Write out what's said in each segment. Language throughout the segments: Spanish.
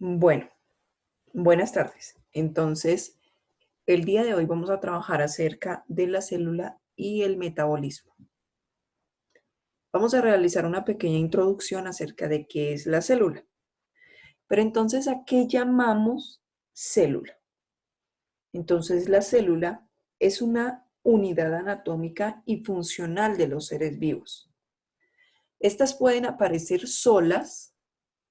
Bueno, buenas tardes. Entonces, el día de hoy vamos a trabajar acerca de la célula y el metabolismo. Vamos a realizar una pequeña introducción acerca de qué es la célula. Pero entonces, ¿a qué llamamos célula? Entonces, la célula es una unidad anatómica y funcional de los seres vivos. Estas pueden aparecer solas,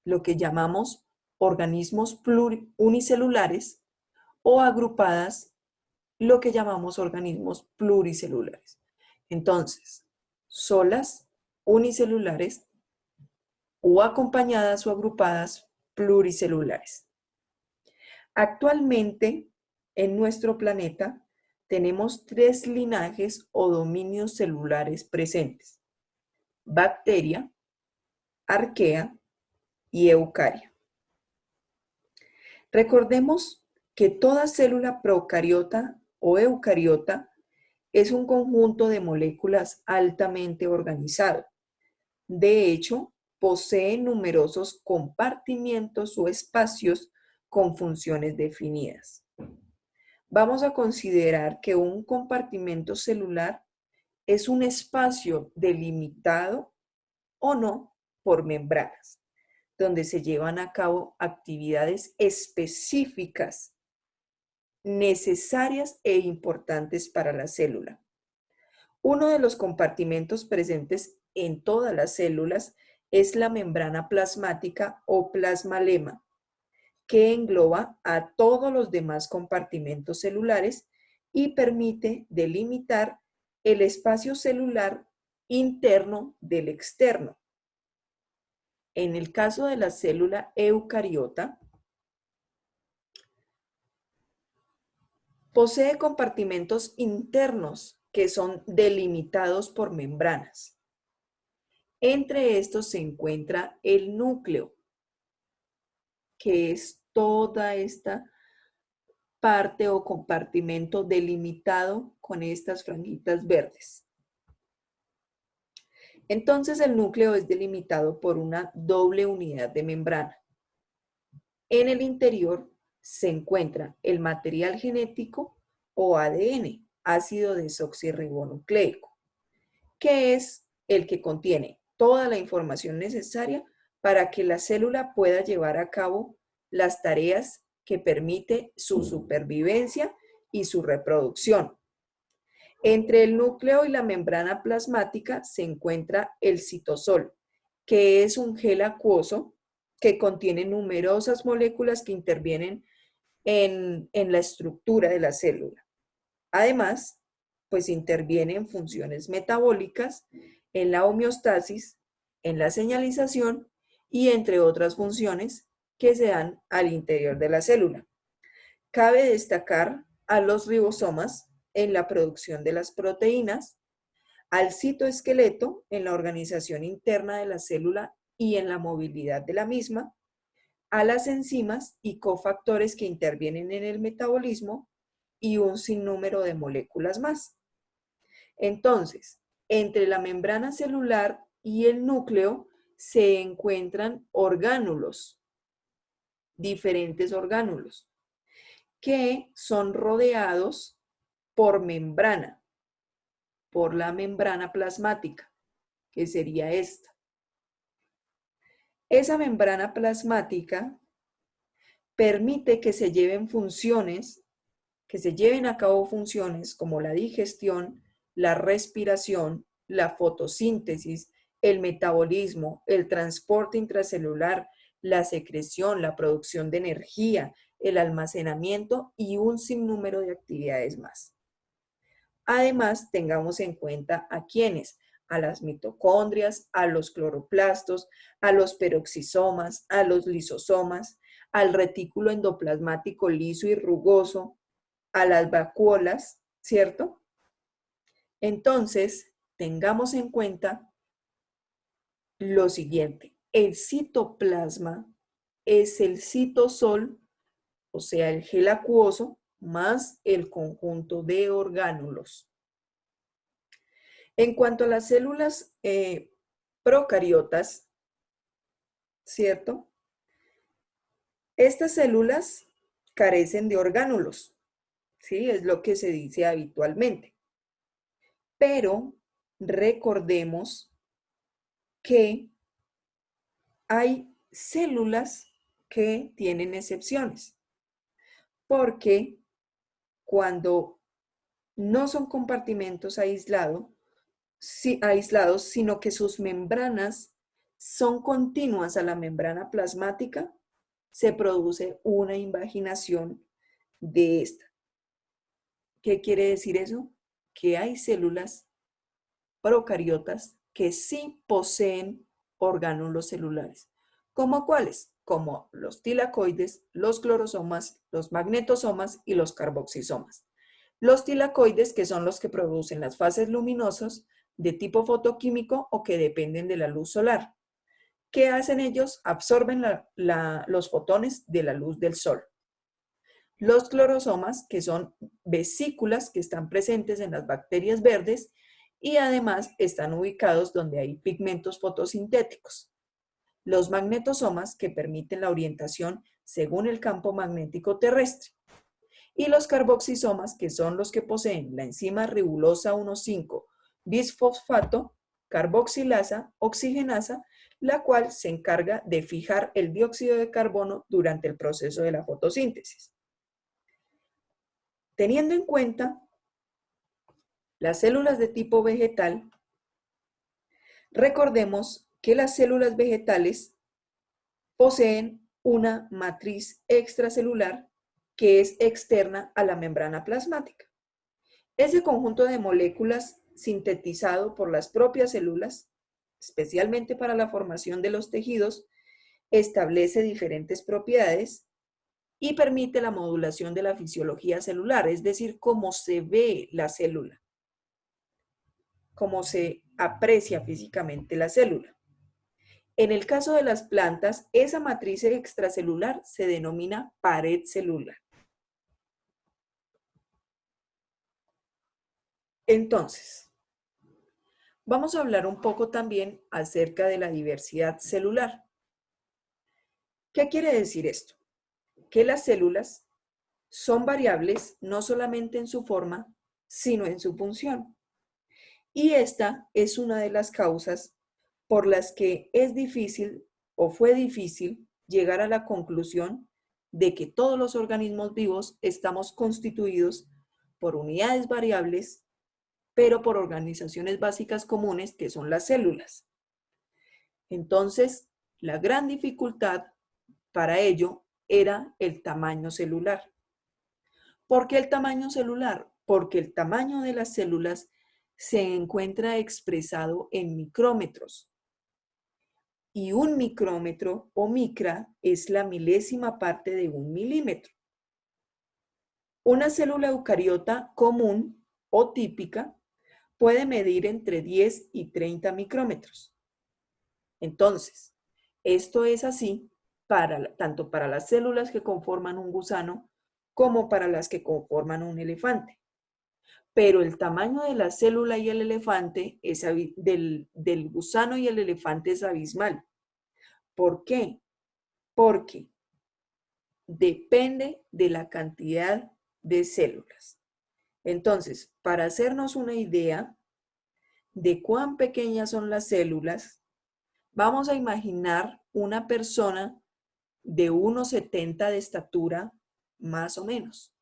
lo que llamamos organismos unicelulares, o agrupadas, lo que llamamos organismos pluricelulares. Entonces, solas, unicelulares o acompañadas o agrupadas pluricelulares. Actualmente, en nuestro planeta, tenemos tres linajes o dominios celulares presentes: bacteria, arquea y eucaria. Recordemos que toda célula procariota o eucariota es un conjunto de moléculas altamente organizado. De hecho, posee numerosos compartimientos o espacios con funciones definidas. Vamos a considerar que un compartimento celular es un espacio delimitado o no por membranas, donde se llevan a cabo actividades específicas necesarias e importantes para la célula. Uno de los compartimentos presentes en todas las células es la membrana plasmática o plasmalema, que engloba a todos los demás compartimentos celulares y permite delimitar el espacio celular interno del externo. En el caso de la célula eucariota, posee compartimentos internos que son delimitados por membranas. Entre estos se encuentra el núcleo, que es toda esta parte o compartimento delimitado con estas franjitas verdes. Entonces el núcleo es delimitado por una doble unidad de membrana. En el interior se encuentra el material genético o ADN, ácido desoxirribonucleico, que es el que contiene toda la información necesaria para que la célula pueda llevar a cabo las tareas que permite su supervivencia y su reproducción. Entre el núcleo y la membrana plasmática se encuentra el citosol, que es un gel acuoso que contiene numerosas moléculas que intervienen en la estructura de la célula. Además, pues interviene en funciones metabólicas, en la homeostasis, en la señalización y entre otras funciones que se dan al interior de la célula. Cabe destacar a los ribosomas en la producción de las proteínas, al citoesqueleto en la organización interna de la célula y en la movilidad de la misma, a las enzimas y cofactores que intervienen en el metabolismo y un sinnúmero de moléculas más. Entonces, entre la membrana celular y el núcleo se encuentran orgánulos, diferentes orgánulos, que son rodeados por membrana, por la membrana plasmática, que sería esta. Esa membrana plasmática permite que se lleven a cabo funciones como la digestión, la respiración, la fotosíntesis, el metabolismo, el transporte intracelular, la secreción, la producción de energía, el almacenamiento y un sinnúmero de actividades más. Además, tengamos en cuenta a quiénes: a las mitocondrias, a los cloroplastos, a los peroxisomas, a los lisosomas, al retículo endoplasmático liso y rugoso, a las vacuolas, ¿cierto? Entonces, tengamos en cuenta lo siguiente: el citoplasma es el citosol, o sea, el gel acuoso, más el conjunto de orgánulos. En cuanto a las células procariotas, ¿cierto? Estas células carecen de orgánulos, ¿sí? Es lo que se dice habitualmente. Pero recordemos que hay células que tienen excepciones, porque cuando no son compartimentos aislados, sino que sus membranas son continuas a la membrana plasmática, se produce una invaginación de esta. ¿Qué quiere decir eso? Que hay células procariotas que sí poseen orgánulos celulares. ¿Cómo cuáles? Como los tilacoides, los clorosomas, los magnetosomas y los carboxisomas. Los tilacoides, que son los que producen las fases luminosas de tipo fotoquímico o que dependen de la luz solar. ¿Qué hacen ellos? Absorben los fotones de la luz del sol. Los clorosomas, que son vesículas que están presentes en las bacterias verdes y además están ubicados donde hay pigmentos fotosintéticos. Los magnetosomas, que permiten la orientación según el campo magnético terrestre. Y los carboxisomas, que son los que poseen la enzima ribulosa 1,5 bisfosfato, carboxilasa, oxigenasa, la cual se encarga de fijar el dióxido de carbono durante el proceso de la fotosíntesis. Teniendo en cuenta las células de tipo vegetal, recordemos que las células vegetales poseen una matriz extracelular que es externa a la membrana plasmática. Ese conjunto de moléculas sintetizado por las propias células, especialmente para la formación de los tejidos, establece diferentes propiedades y permite la modulación de la fisiología celular, es decir, cómo se ve la célula, cómo se aprecia físicamente la célula. En el caso de las plantas, esa matriz extracelular se denomina pared celular. Entonces, vamos a hablar un poco también acerca de la diversidad celular. ¿Qué quiere decir esto? Que las células son variables no solamente en su forma, sino en su función. Y esta es una de las causas por las que es difícil o fue difícil llegar a la conclusión de que todos los organismos vivos estamos constituidos por unidades variables, pero por organizaciones básicas comunes que son las células. Entonces, la gran dificultad para ello era el tamaño celular. ¿Por qué el tamaño celular? Porque el tamaño de las células se encuentra expresado en micrómetros. Y un micrómetro o micra es la milésima parte de un milímetro. Una célula eucariota común o típica puede medir entre 10 y 30 micrómetros. Entonces, esto es así tanto para las células que conforman un gusano como para las que conforman un elefante. Pero el tamaño de la célula y el elefante del gusano y el elefante es abismal. ¿Por qué? Porque depende de la cantidad de células. Entonces, para hacernos una idea de cuán pequeñas son las células, vamos a imaginar una persona de 1,70 de estatura, más o menos,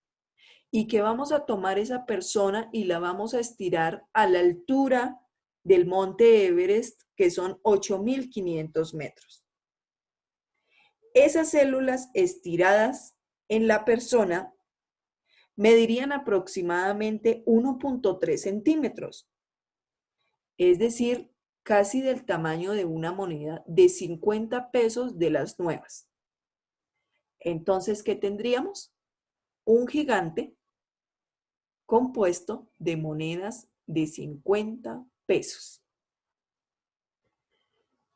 y que vamos a tomar esa persona y la vamos a estirar a la altura del monte Everest, que son 8.500 metros. Esas células estiradas en la persona medirían aproximadamente 1,3 centímetros, es decir, casi del tamaño de una moneda de 50 pesos de las nuevas. Entonces, ¿qué tendríamos? Un gigante compuesto de monedas de 50 pesos.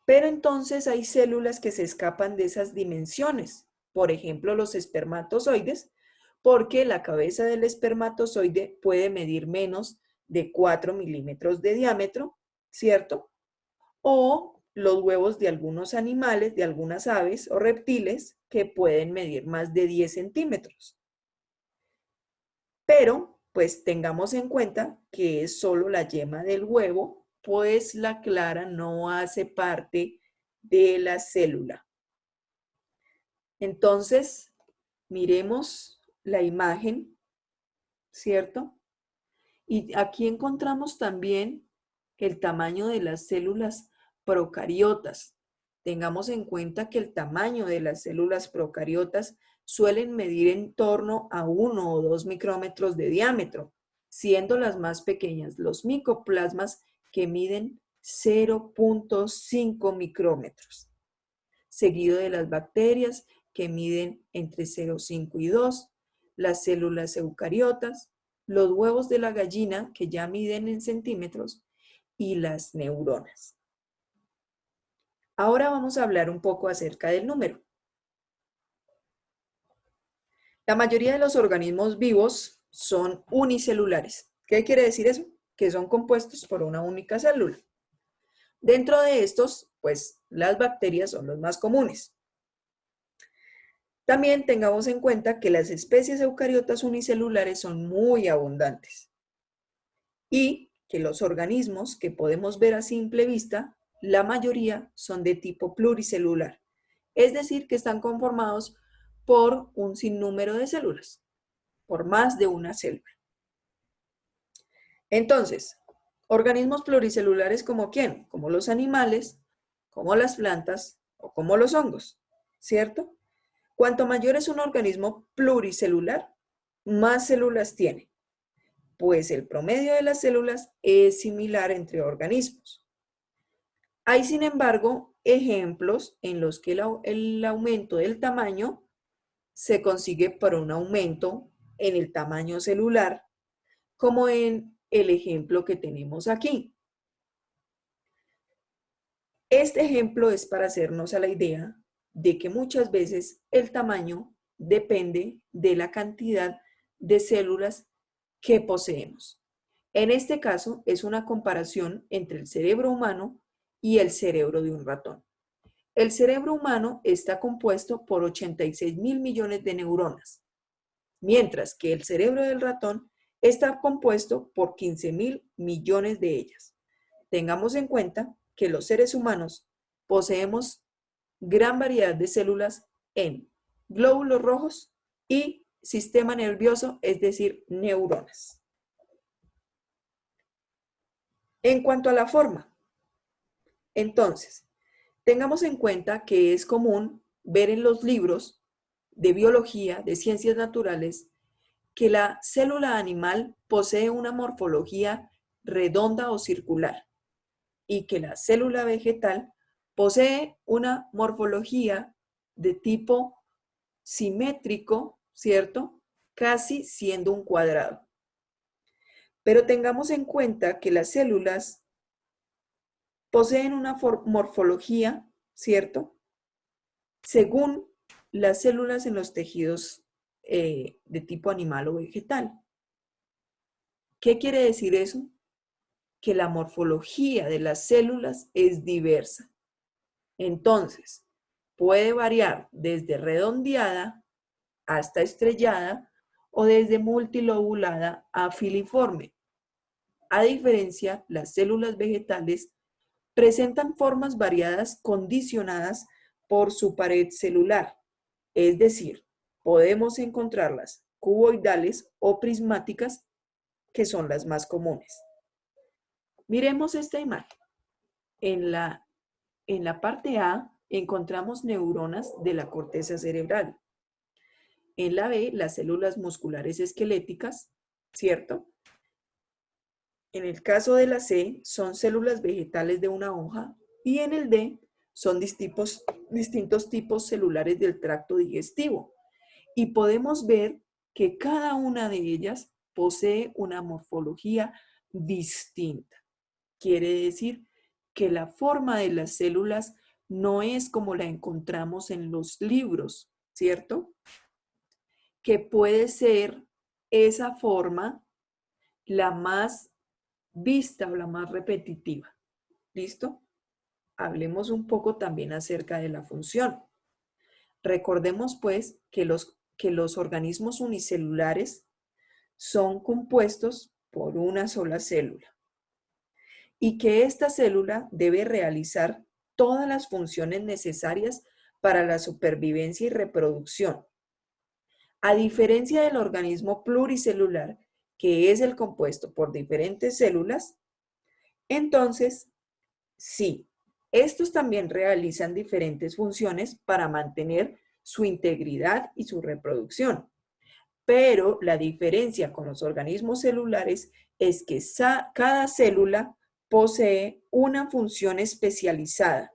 Pero entonces hay células que se escapan de esas dimensiones, por ejemplo los espermatozoides, porque la cabeza del espermatozoide puede medir menos de 4 milímetros de diámetro, ¿cierto? O los huevos de algunos animales, de algunas aves o reptiles que pueden medir más de 10 centímetros. Pero, pues tengamos en cuenta que es solo la yema del huevo, pues la clara no hace parte de la célula. Entonces, miremos la imagen, ¿cierto? Y aquí encontramos también el tamaño de las células procariotas. Tengamos en cuenta que el tamaño de las células procariotas suelen medir en torno a 1 o 2 micrómetros de diámetro, siendo las más pequeñas los micoplasmas que miden 0.5 micrómetros, seguido de las bacterias que miden entre 0,5 y 2, las células eucariotas, los huevos de la gallina que ya miden en centímetros y las neuronas. Ahora vamos a hablar un poco acerca del número. La mayoría de los organismos vivos son unicelulares. ¿Qué quiere decir eso? Que son compuestos por una única célula. Dentro de estos, pues las bacterias son los más comunes. También tengamos en cuenta que las especies eucariotas unicelulares son muy abundantes y que los organismos que podemos ver a simple vista, la mayoría son de tipo pluricelular, es decir, que están conformados por un sinnúmero de células, por más de una célula. Entonces, organismos pluricelulares como ¿quién? Como los animales, como las plantas o como los hongos, ¿cierto? Cuanto mayor es un organismo pluricelular, más células tiene, pues el promedio de las células es similar entre organismos. Hay, sin embargo, ejemplos en los que el aumento del tamaño se consigue por un aumento en el tamaño celular, como en el ejemplo que tenemos aquí. Este ejemplo es para hacernos a la idea de que muchas veces el tamaño depende de la cantidad de células que poseemos. En este caso es una comparación entre el cerebro humano y el cerebro de un ratón. El cerebro humano está compuesto por 86.000 millones de neuronas, mientras que el cerebro del ratón está compuesto por 15.000 millones de ellas. Tengamos en cuenta que los seres humanos poseemos gran variedad de células en glóbulos rojos y sistema nervioso, es decir, neuronas. En cuanto a la forma, entonces, tengamos en cuenta que es común ver en los libros de biología, de ciencias naturales, que la célula animal posee una morfología redonda o circular y que la célula vegetal posee una morfología de tipo simétrico, ¿cierto? Casi siendo un cuadrado. Pero tengamos en cuenta que las células poseen una morfología, ¿cierto? Según las células en los tejidos de tipo animal o vegetal. ¿Qué quiere decir eso? Que la morfología de las células es diversa. Entonces, puede variar desde redondeada hasta estrellada o desde multilobulada a filiforme. A diferencia, las células vegetales presentan formas variadas condicionadas por su pared celular, es decir, podemos encontrarlas cuboidales o prismáticas, que son las más comunes. Miremos esta imagen. En la parte A encontramos neuronas de la corteza cerebral. En la B, las células musculares esqueléticas, ¿cierto? En el caso de la C, son células vegetales de una hoja. Y en el D, son distintos tipos celulares del tracto digestivo. Y podemos ver que cada una de ellas posee una morfología distinta. Quiere decir que la forma de las células no es como la encontramos en los libros, ¿cierto? Que puede ser esa forma la más vista o la más repetitiva. ¿Listo? hablemos un poco también acerca de la función. Recordemos pues que los organismos unicelulares son compuestos por una sola célula y que esta célula debe realizar todas las funciones necesarias para la supervivencia y reproducción. A diferencia del organismo pluricelular, que es el compuesto por diferentes células, entonces, sí, estos también realizan diferentes funciones para mantener su integridad y su reproducción. Pero la diferencia con los organismos celulares es que cada célula posee una función especializada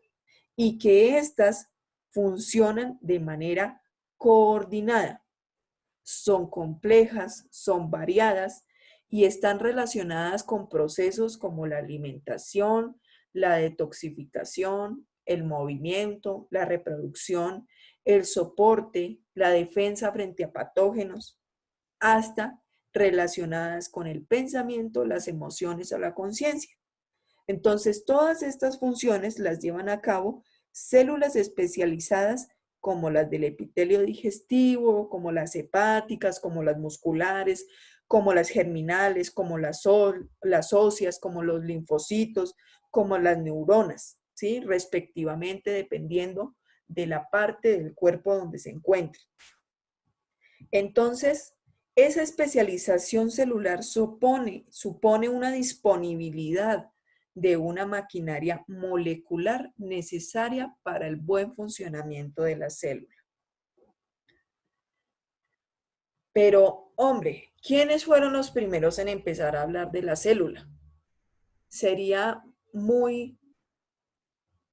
y que éstas funcionan de manera coordinada. Son complejas, son variadas y están relacionadas con procesos como la alimentación, la detoxificación, el movimiento, la reproducción, el soporte, la defensa frente a patógenos, hasta relacionadas con el pensamiento, las emociones o la conciencia. Entonces, todas estas funciones las llevan a cabo células especializadas como las del epitelio digestivo, como las hepáticas, como las musculares, como las germinales, como las óseas, como los linfocitos, como las neuronas, ¿sí? Respectivamente, dependiendo de la parte del cuerpo donde se encuentre. Entonces, esa especialización celular supone una disponibilidad de una maquinaria molecular necesaria para el buen funcionamiento de la célula. Pero, hombre, ¿quiénes fueron los primeros en empezar a hablar de la célula? Sería muy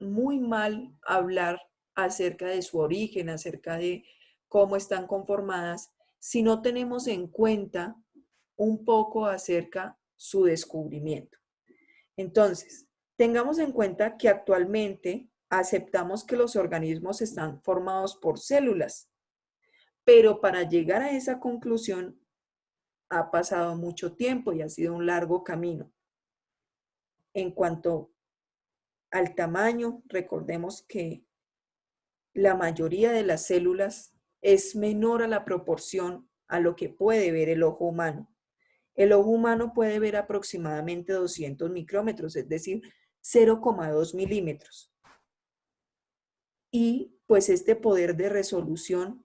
mal hablar acerca de su origen, acerca de cómo están conformadas, si no tenemos en cuenta un poco acerca su descubrimiento. Entonces, tengamos en cuenta que actualmente aceptamos que los organismos están formados por células, pero para llegar a esa conclusión ha pasado mucho tiempo y ha sido un largo camino. En cuanto al tamaño, recordemos que la mayoría de las células es menor a la proporción a lo que puede ver el ojo humano. El ojo humano puede ver aproximadamente 200 micrómetros, es decir, 0,2 milímetros. Y pues este poder de resolución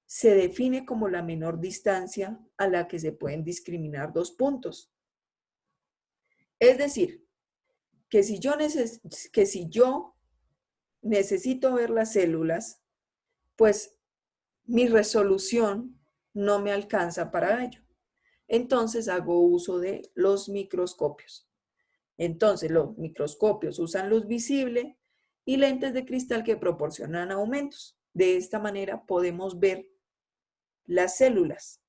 se define como la menor distancia a la que se pueden discriminar dos puntos. Es decir, que si yo necesito ver las células, pues mi resolución no me alcanza para ello. Entonces hago uso de los microscopios. Entonces los microscopios usan luz visible y lentes de cristal que proporcionan aumentos. De esta manera podemos ver las células.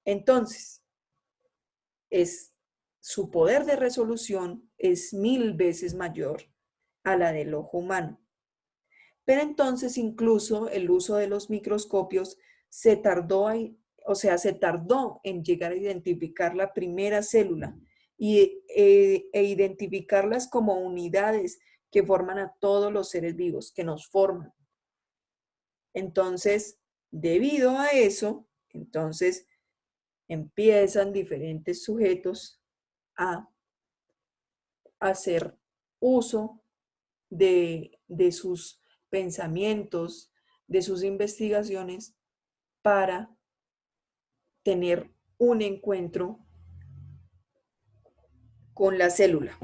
Entonces, su poder de resolución es 1000 veces mayor a la del ojo humano. Pero entonces incluso el uso de los microscopios se tardó en llegar a identificar la primera célula e identificarlas como unidades que forman a todos los seres vivos, que nos forman. Entonces, debido a eso, entonces empiezan diferentes sujetos a hacer uso de sus pensamientos, de sus investigaciones para tener un encuentro con la célula.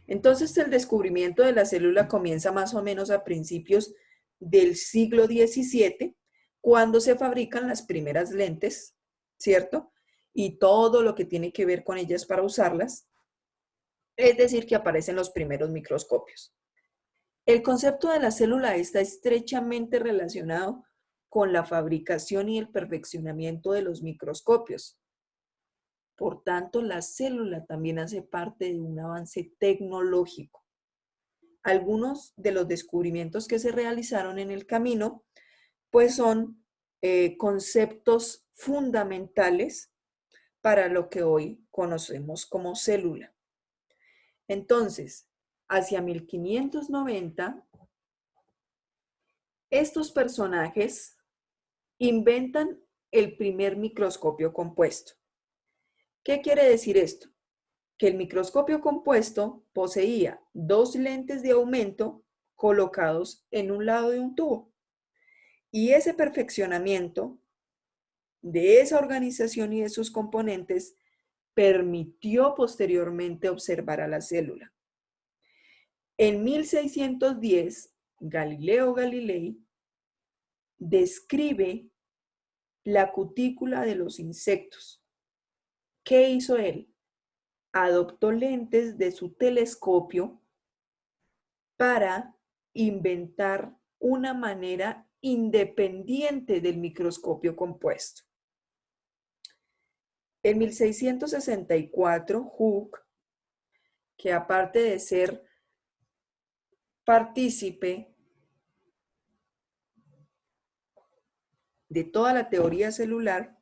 Entonces, el descubrimiento de la célula comienza más o menos a principios del siglo XVII, cuando se fabrican las primeras lentes, ¿cierto? Y todo lo que tiene que ver con ellas para usarlas, es decir, que aparecen los primeros microscopios. El concepto de la célula está estrechamente relacionado con la fabricación y el perfeccionamiento de los microscopios. Por tanto, la célula también hace parte de un avance tecnológico. Algunos de los descubrimientos que se realizaron en el camino, pues son conceptos fundamentales para lo que hoy conocemos como célula. Entonces, hacia 1590, estos personajes inventan el primer microscopio compuesto. ¿Qué quiere decir esto? Que el microscopio compuesto poseía dos lentes de aumento colocados en un lado de un tubo. Y ese perfeccionamiento de esa organización y de sus componentes permitió posteriormente observar a la célula. En 1610, Galileo Galilei describe la cutícula de los insectos. ¿Qué hizo él? Adoptó lentes de su telescopio para inventar una manera independiente del microscopio compuesto. En 1664, Hooke, que aparte de ser partícipe de toda la teoría celular,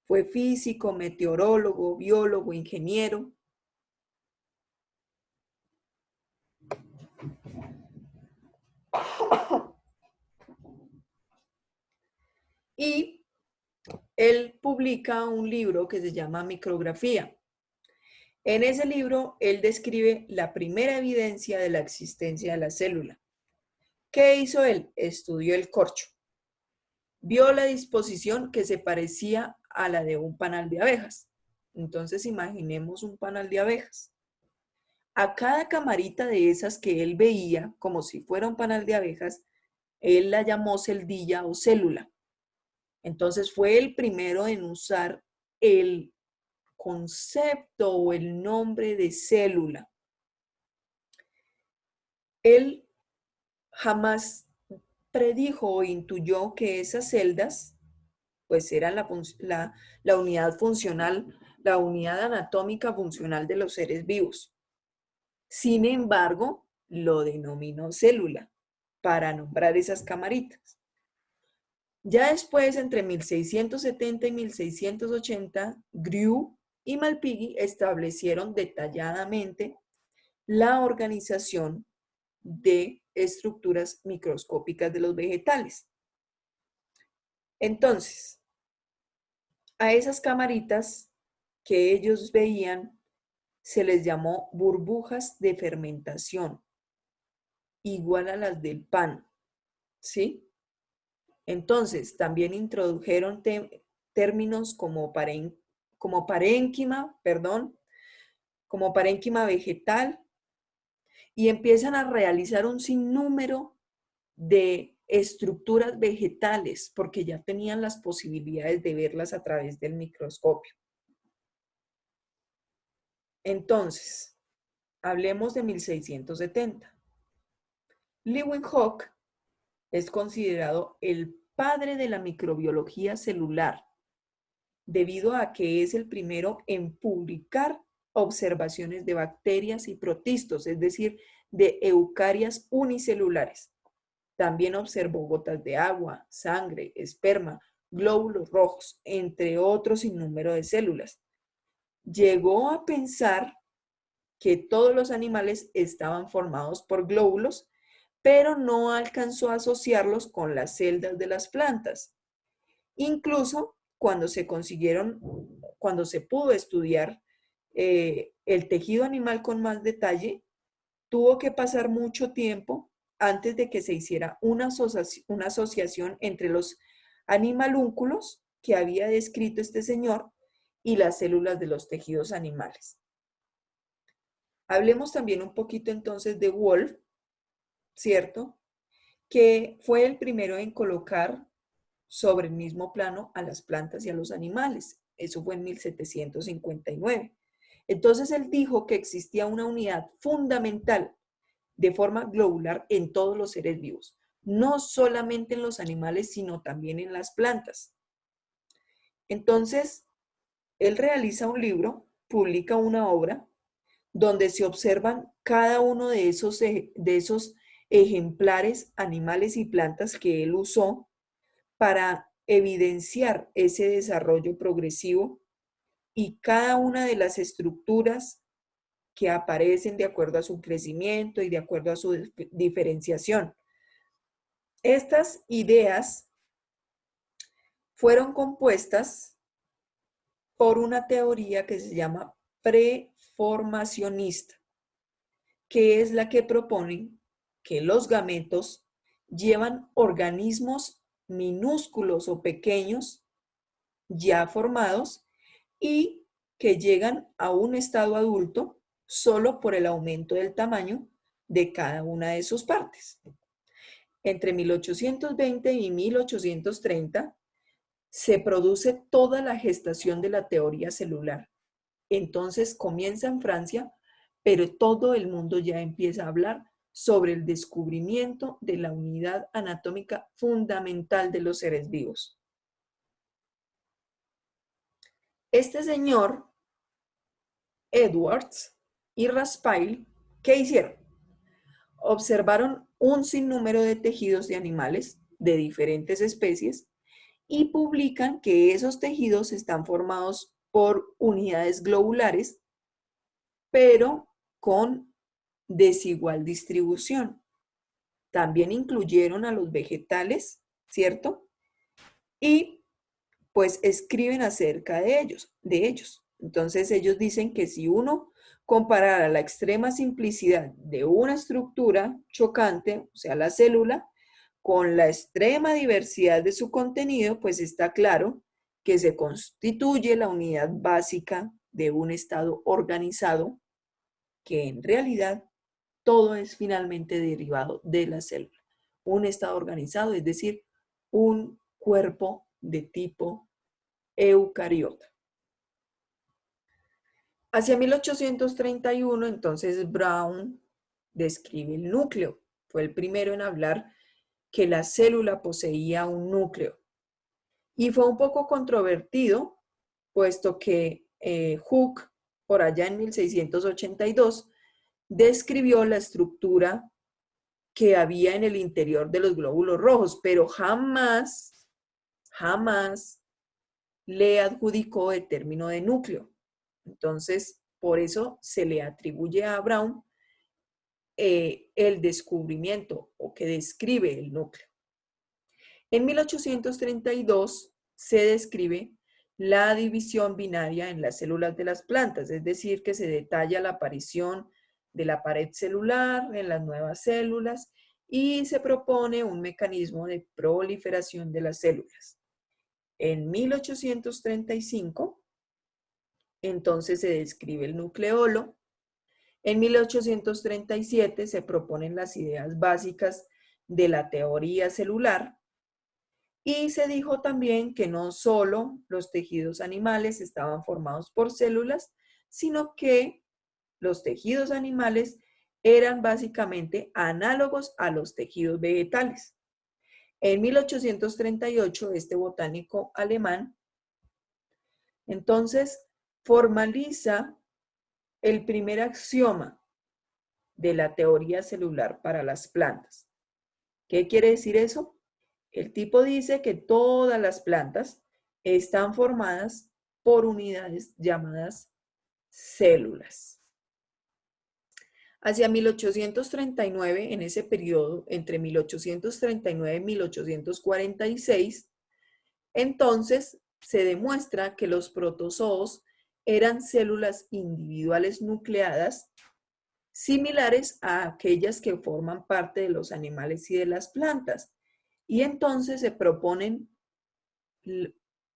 fue físico, meteorólogo, biólogo, ingeniero. Y él publica un libro que se llama Micrografía. En ese libro, él describe la primera evidencia de la existencia de la célula. ¿Qué hizo él? Estudió el corcho. Vio la disposición que se parecía a la de un panal de abejas. Entonces, imaginemos un panal de abejas. A cada camarita de esas que él veía, como si fuera un panal de abejas, él la llamó celdilla o célula. Entonces, fue el primero en usar el concepto o el nombre de célula. Él jamás predijo o intuyó que esas celdas pues eran la unidad funcional, la unidad anatómica funcional de los seres vivos. Sin embargo, lo denominó célula para nombrar esas camaritas. Ya después, entre 1670 y 1680, Grew y Malpighi establecieron detalladamente la organización de estructuras microscópicas de los vegetales. Entonces, a esas camaritas que ellos veían se les llamó burbujas de fermentación, igual a las del pan, ¿sí? Entonces, también introdujeron términos como parénquima, como parénquima vegetal, y empiezan a realizar un sinnúmero de estructuras vegetales, porque ya tenían las posibilidades de verlas a través del microscopio. Entonces, hablemos de 1670. Leeuwenhoek es considerado el padre de la microbiología celular, debido a que es el primero en publicar observaciones de bacterias y protistos, es decir, de eucarias unicelulares. También observó gotas de agua, sangre, esperma, glóbulos rojos, entre otros sinnúmero de células. Llegó a pensar que todos los animales estaban formados por glóbulos, pero no alcanzó a asociarlos con las celdas de las plantas. Incluso cuando se pudo estudiar el tejido animal con más detalle, tuvo que pasar mucho tiempo antes de que se hiciera una asociación entre los animalúnculos que había descrito este señor y las células de los tejidos animales. Hablemos también un poquito entonces de Wolf, ¿cierto? Que fue el primero en colocar sobre el mismo plano a las plantas y a los animales. Eso fue en 1759. Entonces él dijo que existía una unidad fundamental de forma globular en todos los seres vivos, no solamente en los animales, sino también en las plantas. Entonces, él realiza un libro, publica una obra, donde se observan cada uno de esos ejemplares, animales y plantas que él usó para evidenciar ese desarrollo progresivo y cada una de las estructuras que aparecen de acuerdo a su crecimiento y de acuerdo a su diferenciación. Estas ideas fueron compuestas por una teoría que se llama preformacionista, que es la que propone que los gametos llevan organismos minúsculos o pequeños ya formados y que llegan a un estado adulto solo por el aumento del tamaño de cada una de sus partes. Entre 1820 y 1830 se produce toda la gestación de la teoría celular. Entonces comienza en Francia, pero todo el mundo ya empieza a hablar sobre el descubrimiento de la unidad anatómica fundamental de los seres vivos. Este señor, Edwards y Raspail, ¿qué hicieron? Observaron un sinnúmero de tejidos de animales de diferentes especies y publican que esos tejidos están formados por unidades globulares, pero con desigual distribución. También incluyeron a los vegetales, ¿cierto? Y pues escriben acerca de ellos. Entonces ellos dicen que si uno comparara la extrema simplicidad de una estructura chocante, o sea, la célula, con la extrema diversidad de su contenido, pues está claro que se constituye la unidad básica de un estado organizado, que en realidad todo es finalmente derivado de la célula. Un estado organizado, es decir, un cuerpo de tipo eucariota. Hacia 1831, entonces Brown describe el núcleo. Fue el primero en hablar que la célula poseía un núcleo. Y fue un poco controvertido, puesto que Hooke, por allá en 1682, describió la estructura que había en el interior de los glóbulos rojos, pero jamás le adjudicó el término de núcleo. Entonces, por eso se le atribuye a Brown el descubrimiento o que describe el núcleo. En 1832 se describe la división binaria en las células de las plantas, es decir, que se detalla la aparición de la pared celular en las nuevas células y se propone un mecanismo de proliferación de las células. En 1835, entonces se describe el nucleolo. En 1837 se proponen las ideas básicas de la teoría celular y se dijo también que no solo los tejidos animales estaban formados por células, sino que los tejidos animales eran básicamente análogos a los tejidos vegetales. En 1838, este botánico alemán, entonces, formaliza el primer axioma de la teoría celular para las plantas. ¿Qué quiere decir eso? El tipo dice que todas las plantas están formadas por unidades llamadas células. Hacia 1839, en ese periodo, entre 1839 y 1846, entonces se demuestra que los protozoos eran células individuales nucleadas similares a aquellas que forman parte de los animales y de las plantas. Y entonces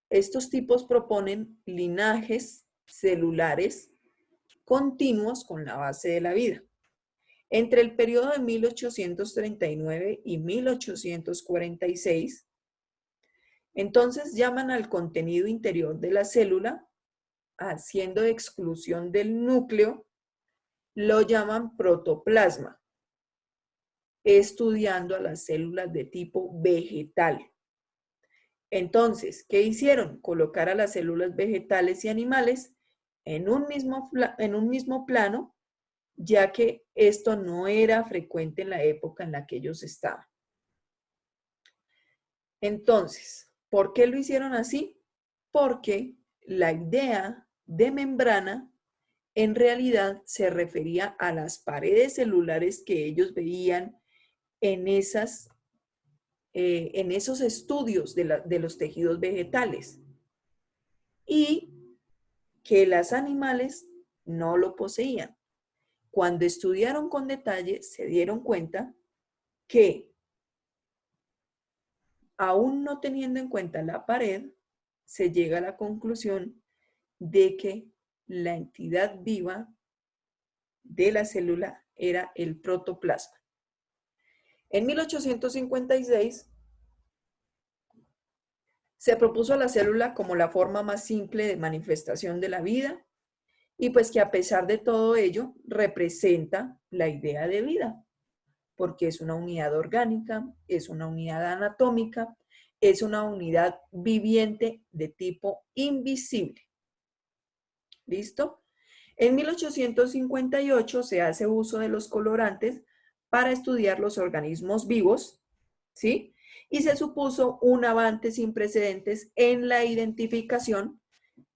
estos tipos proponen linajes celulares continuos con la base de la vida. Entre el periodo de 1839 y 1846, entonces llaman al contenido interior de la célula, haciendo exclusión del núcleo, lo llaman protoplasma, estudiando a las células de tipo vegetal. Entonces, ¿qué hicieron? Colocar a las células vegetales y animales en un mismo plano, ya que esto no era frecuente en la época en la que ellos estaban. Entonces, ¿por qué lo hicieron así? Porque la idea de membrana en realidad se refería a las paredes celulares que ellos veían en esos estudios de los tejidos vegetales y que los animales no lo poseían. Cuando estudiaron con detalle, se dieron cuenta que, aún no teniendo en cuenta la pared, se llega a la conclusión de que la entidad viva de la célula era el protoplasma. En 1856 se propuso a la célula como la forma más simple de manifestación de la vida y pues que a pesar de todo ello representa la idea de vida, porque es una unidad orgánica, es una unidad anatómica, es una unidad viviente de tipo invisible. ¿Listo? En 1858 se hace uso de los colorantes para estudiar los organismos vivos, ¿sí? Y se supuso un avance sin precedentes en la identificación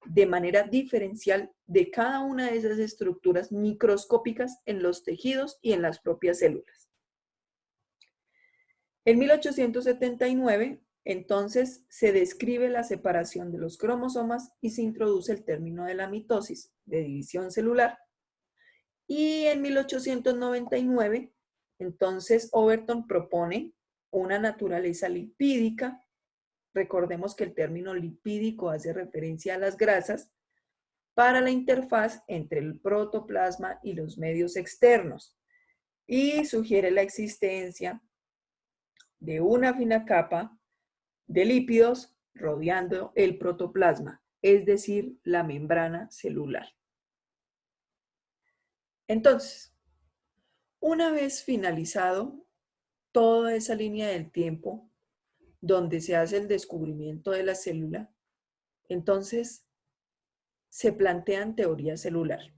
de manera diferencial de cada una de esas estructuras microscópicas en los tejidos y en las propias células. En 1879, entonces, se describe la separación de los cromosomas y se introduce el término de la mitosis, de división celular. Y en 1899, entonces, Overton propone una naturaleza lipídica. Recordemos que el término lipídico hace referencia a las grasas para la interfaz entre el protoplasma y los medios externos y sugiere la existencia de una fina capa de lípidos rodeando el protoplasma, es decir, la membrana celular. Entonces, una vez finalizado toda esa línea del tiempo donde se hace el descubrimiento de la célula, entonces se plantean teorías celulares.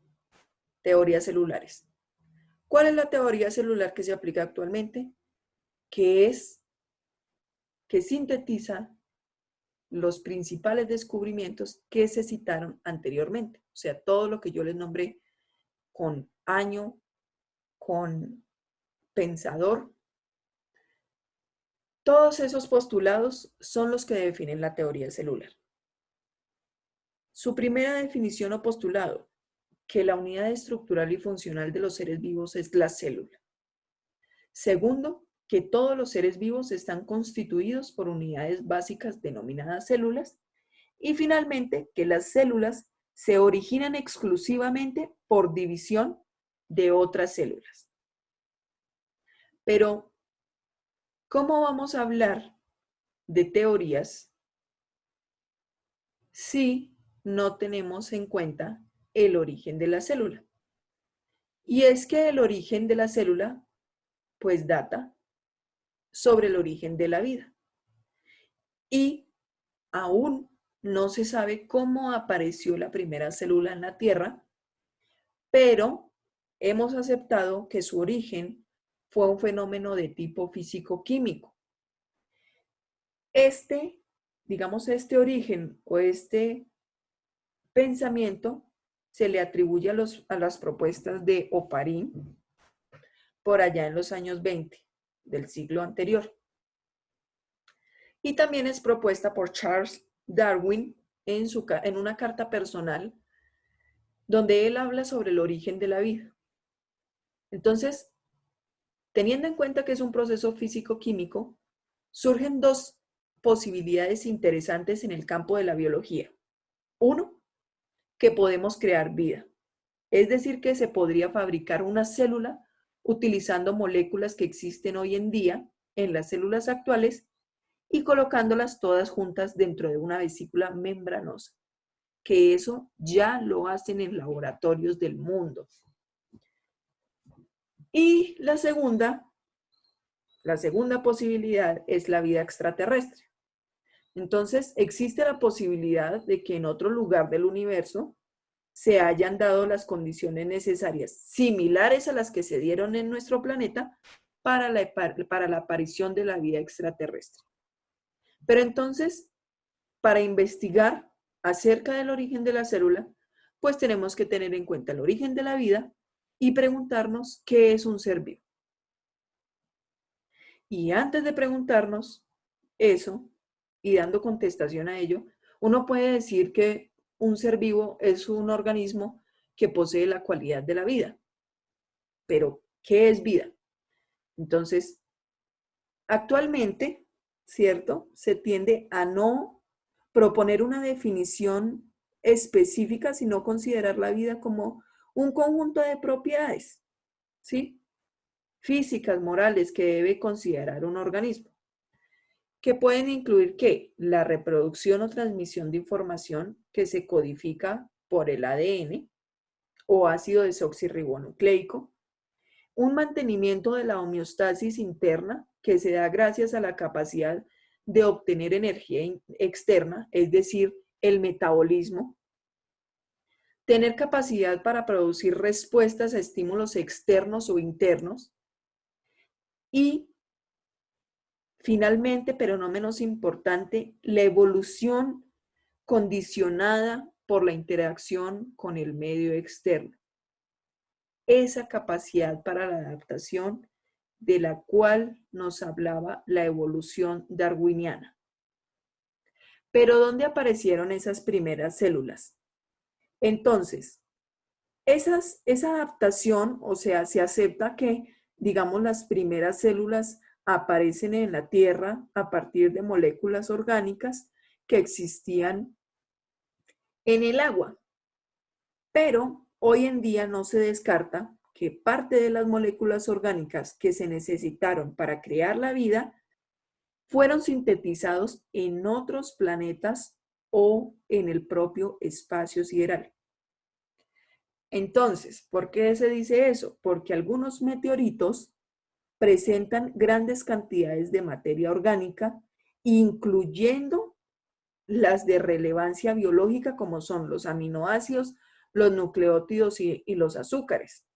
¿Cuál es la teoría celular que se aplica actualmente? Que sintetiza los principales descubrimientos que se citaron anteriormente. O sea, todo lo que yo les nombré con año, con pensador. Todos esos postulados son los que definen la teoría celular. Su primera definición o postulado, que la unidad estructural y funcional de los seres vivos es la célula. Segundo, que todos los seres vivos están constituidos por unidades básicas denominadas células. Y finalmente, que las células se originan exclusivamente por división de otras células. Pero, ¿cómo vamos a hablar de teorías si no tenemos en cuenta el origen de la célula? Y es que el origen de la célula, pues data sobre el origen de la vida. Y aún no se sabe cómo apareció la primera célula en la Tierra, pero hemos aceptado que su origen fue un fenómeno de tipo físico-químico. Este origen o este pensamiento se le atribuye a las propuestas de Oparin por allá en los años 20 del siglo anterior. Y también es propuesta por Charles Darwin en una carta personal donde él habla sobre el origen de la vida. Entonces, teniendo en cuenta que es un proceso físico-químico, surgen dos posibilidades interesantes en el campo de la biología. Uno, que podemos crear vida. Es decir, que se podría fabricar una célula utilizando moléculas que existen hoy en día en las células actuales y colocándolas todas juntas dentro de una vesícula membranosa, que eso ya lo hacen en laboratorios del mundo. Y la segunda posibilidad es la vida extraterrestre. Entonces, existe la posibilidad de que en otro lugar del universo se hayan dado las condiciones necesarias, similares a las que se dieron en nuestro planeta, para la aparición de la vida extraterrestre. Pero entonces, para investigar acerca del origen de la célula, pues tenemos que tener en cuenta el origen de la vida y preguntarnos qué es un ser vivo. Y antes de preguntarnos eso y dando contestación a ello, uno puede decir que un ser vivo es un organismo que posee la cualidad de la vida. Pero, ¿qué es vida? Entonces, actualmente, ¿cierto? Se tiende a no proponer una definición específica, sino considerar la vida como un conjunto de propiedades, ¿sí? Físicas, morales, que debe considerar un organismo, que pueden incluir ¿qué? La reproducción o transmisión de información que se codifica por el ADN o ácido desoxirribonucleico, un mantenimiento de la homeostasis interna que se da gracias a la capacidad de obtener energía externa, es decir, el metabolismo, tener capacidad para producir respuestas a estímulos externos o internos y finalmente, pero no menos importante, la evolución condicionada por la interacción con el medio externo. Esa capacidad para la adaptación de la cual nos hablaba la evolución darwiniana. Pero ¿dónde aparecieron esas primeras células? Entonces, esa adaptación, o sea, se acepta que, digamos, las primeras células aparecen en la Tierra a partir de moléculas orgánicas que existían en el agua. Pero hoy en día no se descarta que parte de las moléculas orgánicas que se necesitaron para crear la vida fueron sintetizados en otros planetas o en el propio espacio sideral. Entonces, ¿por qué se dice eso? Porque algunos meteoritos presentan grandes cantidades de materia orgánica, incluyendo las de relevancia biológica como son los aminoácidos, los nucleótidos y los azúcares.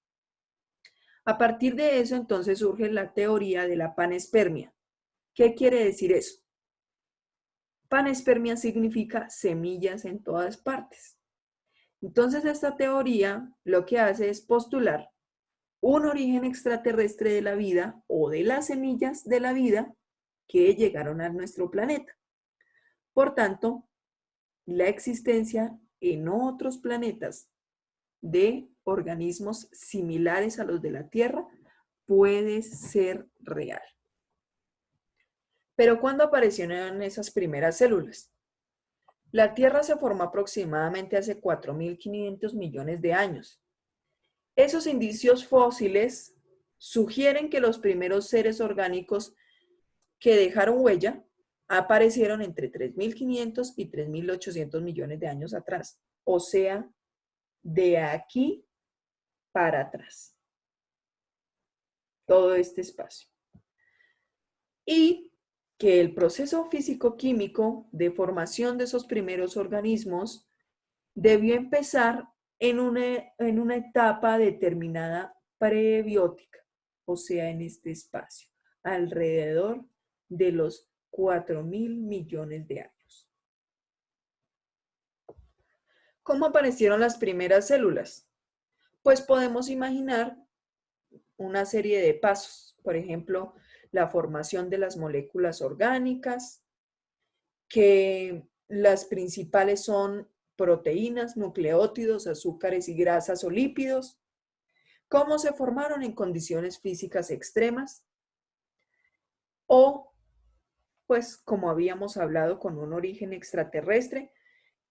A partir de eso, entonces surge la teoría de la panespermia. ¿Qué quiere decir eso? Panespermia significa semillas en todas partes. Entonces, esta teoría lo que hace es postular un origen extraterrestre de la vida o de las semillas de la vida que llegaron a nuestro planeta. Por tanto, la existencia en otros planetas de organismos similares a los de la Tierra puede ser real. Pero ¿cuándo aparecieron esas primeras células? La Tierra se formó aproximadamente hace 4.500 millones de años. Esos indicios fósiles sugieren que los primeros seres orgánicos que dejaron huella aparecieron entre 3.500 y 3.800 millones de años atrás, o sea, de aquí para atrás, todo este espacio. Y que el proceso físico-químico de formación de esos primeros organismos debió empezar en una etapa determinada prebiótica, o sea, en este espacio, alrededor de los 4.000 millones de años. ¿Cómo aparecieron las primeras células? Pues podemos imaginar una serie de pasos, por ejemplo, la formación de las moléculas orgánicas, que las principales son proteínas, nucleótidos, azúcares y grasas o lípidos. ¿Cómo se formaron en condiciones físicas extremas? O, pues, como habíamos hablado, con un origen extraterrestre,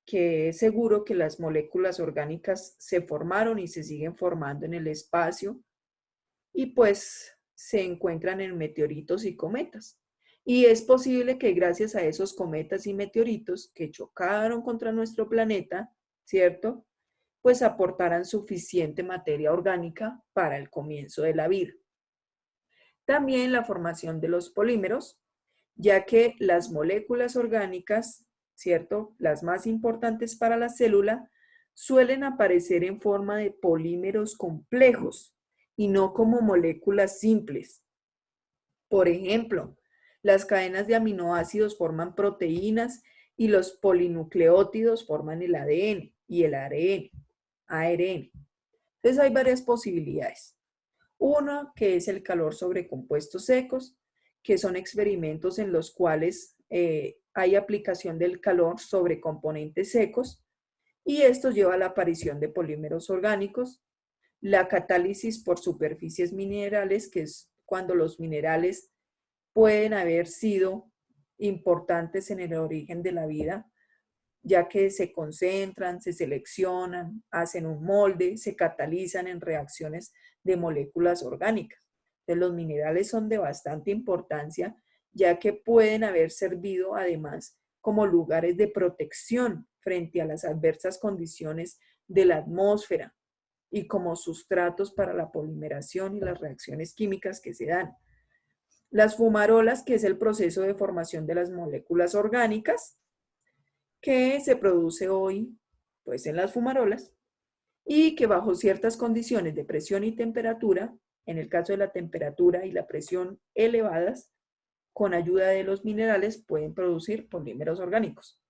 que es seguro que las moléculas orgánicas se formaron y se siguen formando en el espacio y pues se encuentran en meteoritos y cometas. Y es posible que gracias a esos cometas y meteoritos que chocaron contra nuestro planeta, ¿cierto? Pues aportaran suficiente materia orgánica para el comienzo de la vida. También la formación de los polímeros, ya que las moléculas orgánicas, ¿cierto? Las más importantes para la célula, suelen aparecer en forma de polímeros complejos y no como moléculas simples. Por ejemplo, las cadenas de aminoácidos forman proteínas y los polinucleótidos forman el ADN y el ARN. ARN. Entonces hay varias posibilidades. Una que es el calor sobre compuestos secos, que son experimentos en los cuales hay aplicación del calor sobre componentes secos y esto lleva a la aparición de polímeros orgánicos. La catálisis por superficies minerales, que es cuando los minerales pueden haber sido importantes en el origen de la vida, ya que se concentran, se seleccionan, hacen un molde, se catalizan en reacciones de moléculas orgánicas. Entonces, los minerales son de bastante importancia, ya que pueden haber servido además como lugares de protección frente a las adversas condiciones de la atmósfera y como sustratos para la polimeración y las reacciones químicas que se dan. Las fumarolas, que es el proceso de formación de las moléculas orgánicas, que se produce hoy pues, en las fumarolas y que bajo ciertas condiciones de presión y temperatura, en el caso de la temperatura y la presión elevadas, con ayuda de los minerales pueden producir polímeros orgánicos.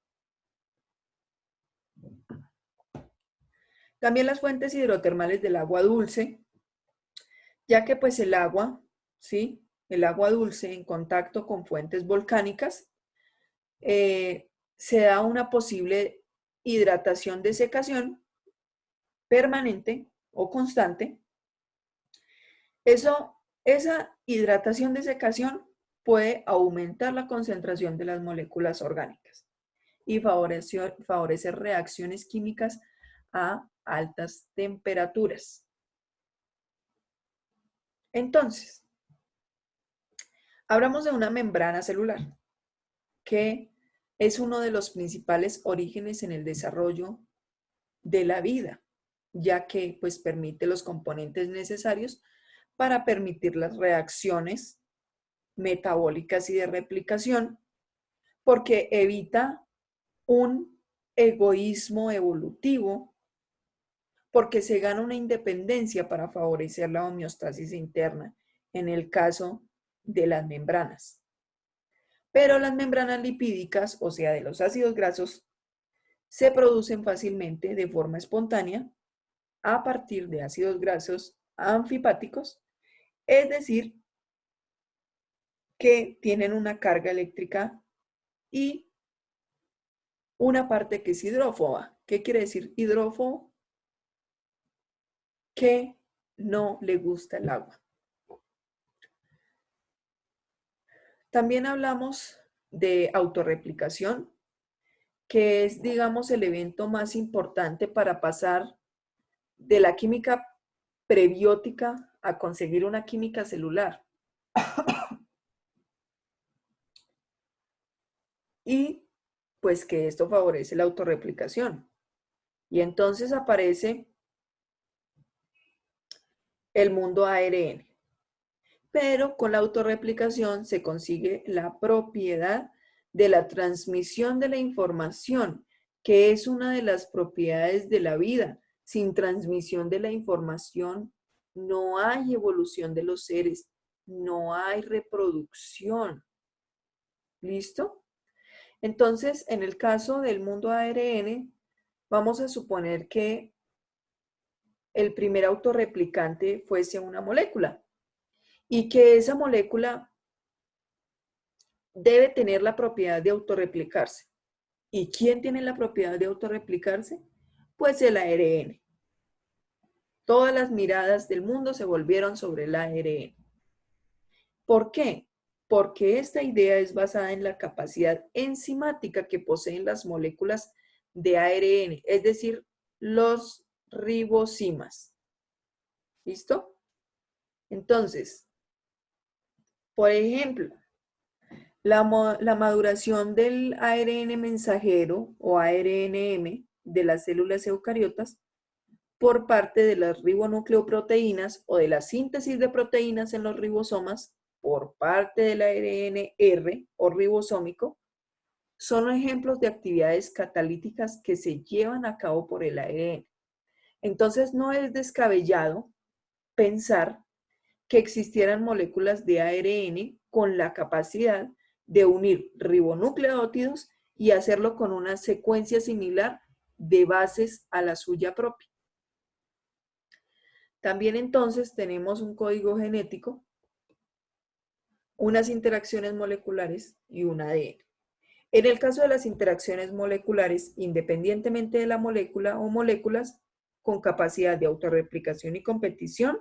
También las fuentes hidrotermales del agua dulce, ya que pues el agua, ¿sí? El agua dulce en contacto con fuentes volcánicas, se da una posible hidratación de secación permanente o constante. Esa hidratación de secación puede aumentar la concentración de las moléculas orgánicas y favorecer reacciones químicas a altas temperaturas. Entonces, hablamos de una membrana celular, que es uno de los principales orígenes en el desarrollo de la vida, ya que pues permite los componentes necesarios para permitir las reacciones metabólicas y de replicación, porque evita un egoísmo evolutivo, porque se gana una independencia para favorecer la homeostasis interna en el caso de las membranas. Pero las membranas lipídicas, o sea, de los ácidos grasos, se producen fácilmente de forma espontánea a partir de ácidos grasos anfipáticos, es decir, que tienen una carga eléctrica y una parte que es hidrófoba. ¿Qué quiere decir hidrófobo? Que no le gusta el agua. También hablamos de autorreplicación, que es, digamos, el evento más importante para pasar de la química prebiótica a conseguir una química celular. Y pues que esto favorece la autorreplicación. Y entonces aparece el mundo ARN. Pero con la autorreplicación se consigue la propiedad de la transmisión de la información, que es una de las propiedades de la vida. Sin transmisión de la información no hay evolución de los seres, no hay reproducción. ¿Listo? Entonces, en el caso del mundo ARN, vamos a suponer que el primer autorreplicante fuese una molécula y que esa molécula debe tener la propiedad de autorreplicarse. ¿Y quién tiene la propiedad de autorreplicarse? Pues el ARN. Todas las miradas del mundo se volvieron sobre el ARN. ¿Por qué? Porque esta idea es basada en la capacidad enzimática que poseen las moléculas de ARN, es decir, los ribosimas. ¿Listo? Entonces, por ejemplo, la maduración del ARN mensajero o ARNM de las células eucariotas por parte de las ribonucleoproteínas o de la síntesis de proteínas en los ribosomas por parte del ARNR o ribosómico son ejemplos de actividades catalíticas que se llevan a cabo por el ARN. Entonces no es descabellado pensar que existieran moléculas de ARN con la capacidad de unir ribonucleótidos y hacerlo con una secuencia similar de bases a la suya propia. También entonces tenemos un código genético, unas interacciones moleculares y un ADN. En el caso de las interacciones moleculares, independientemente de la molécula o moléculas con capacidad de autorreplicación y competición,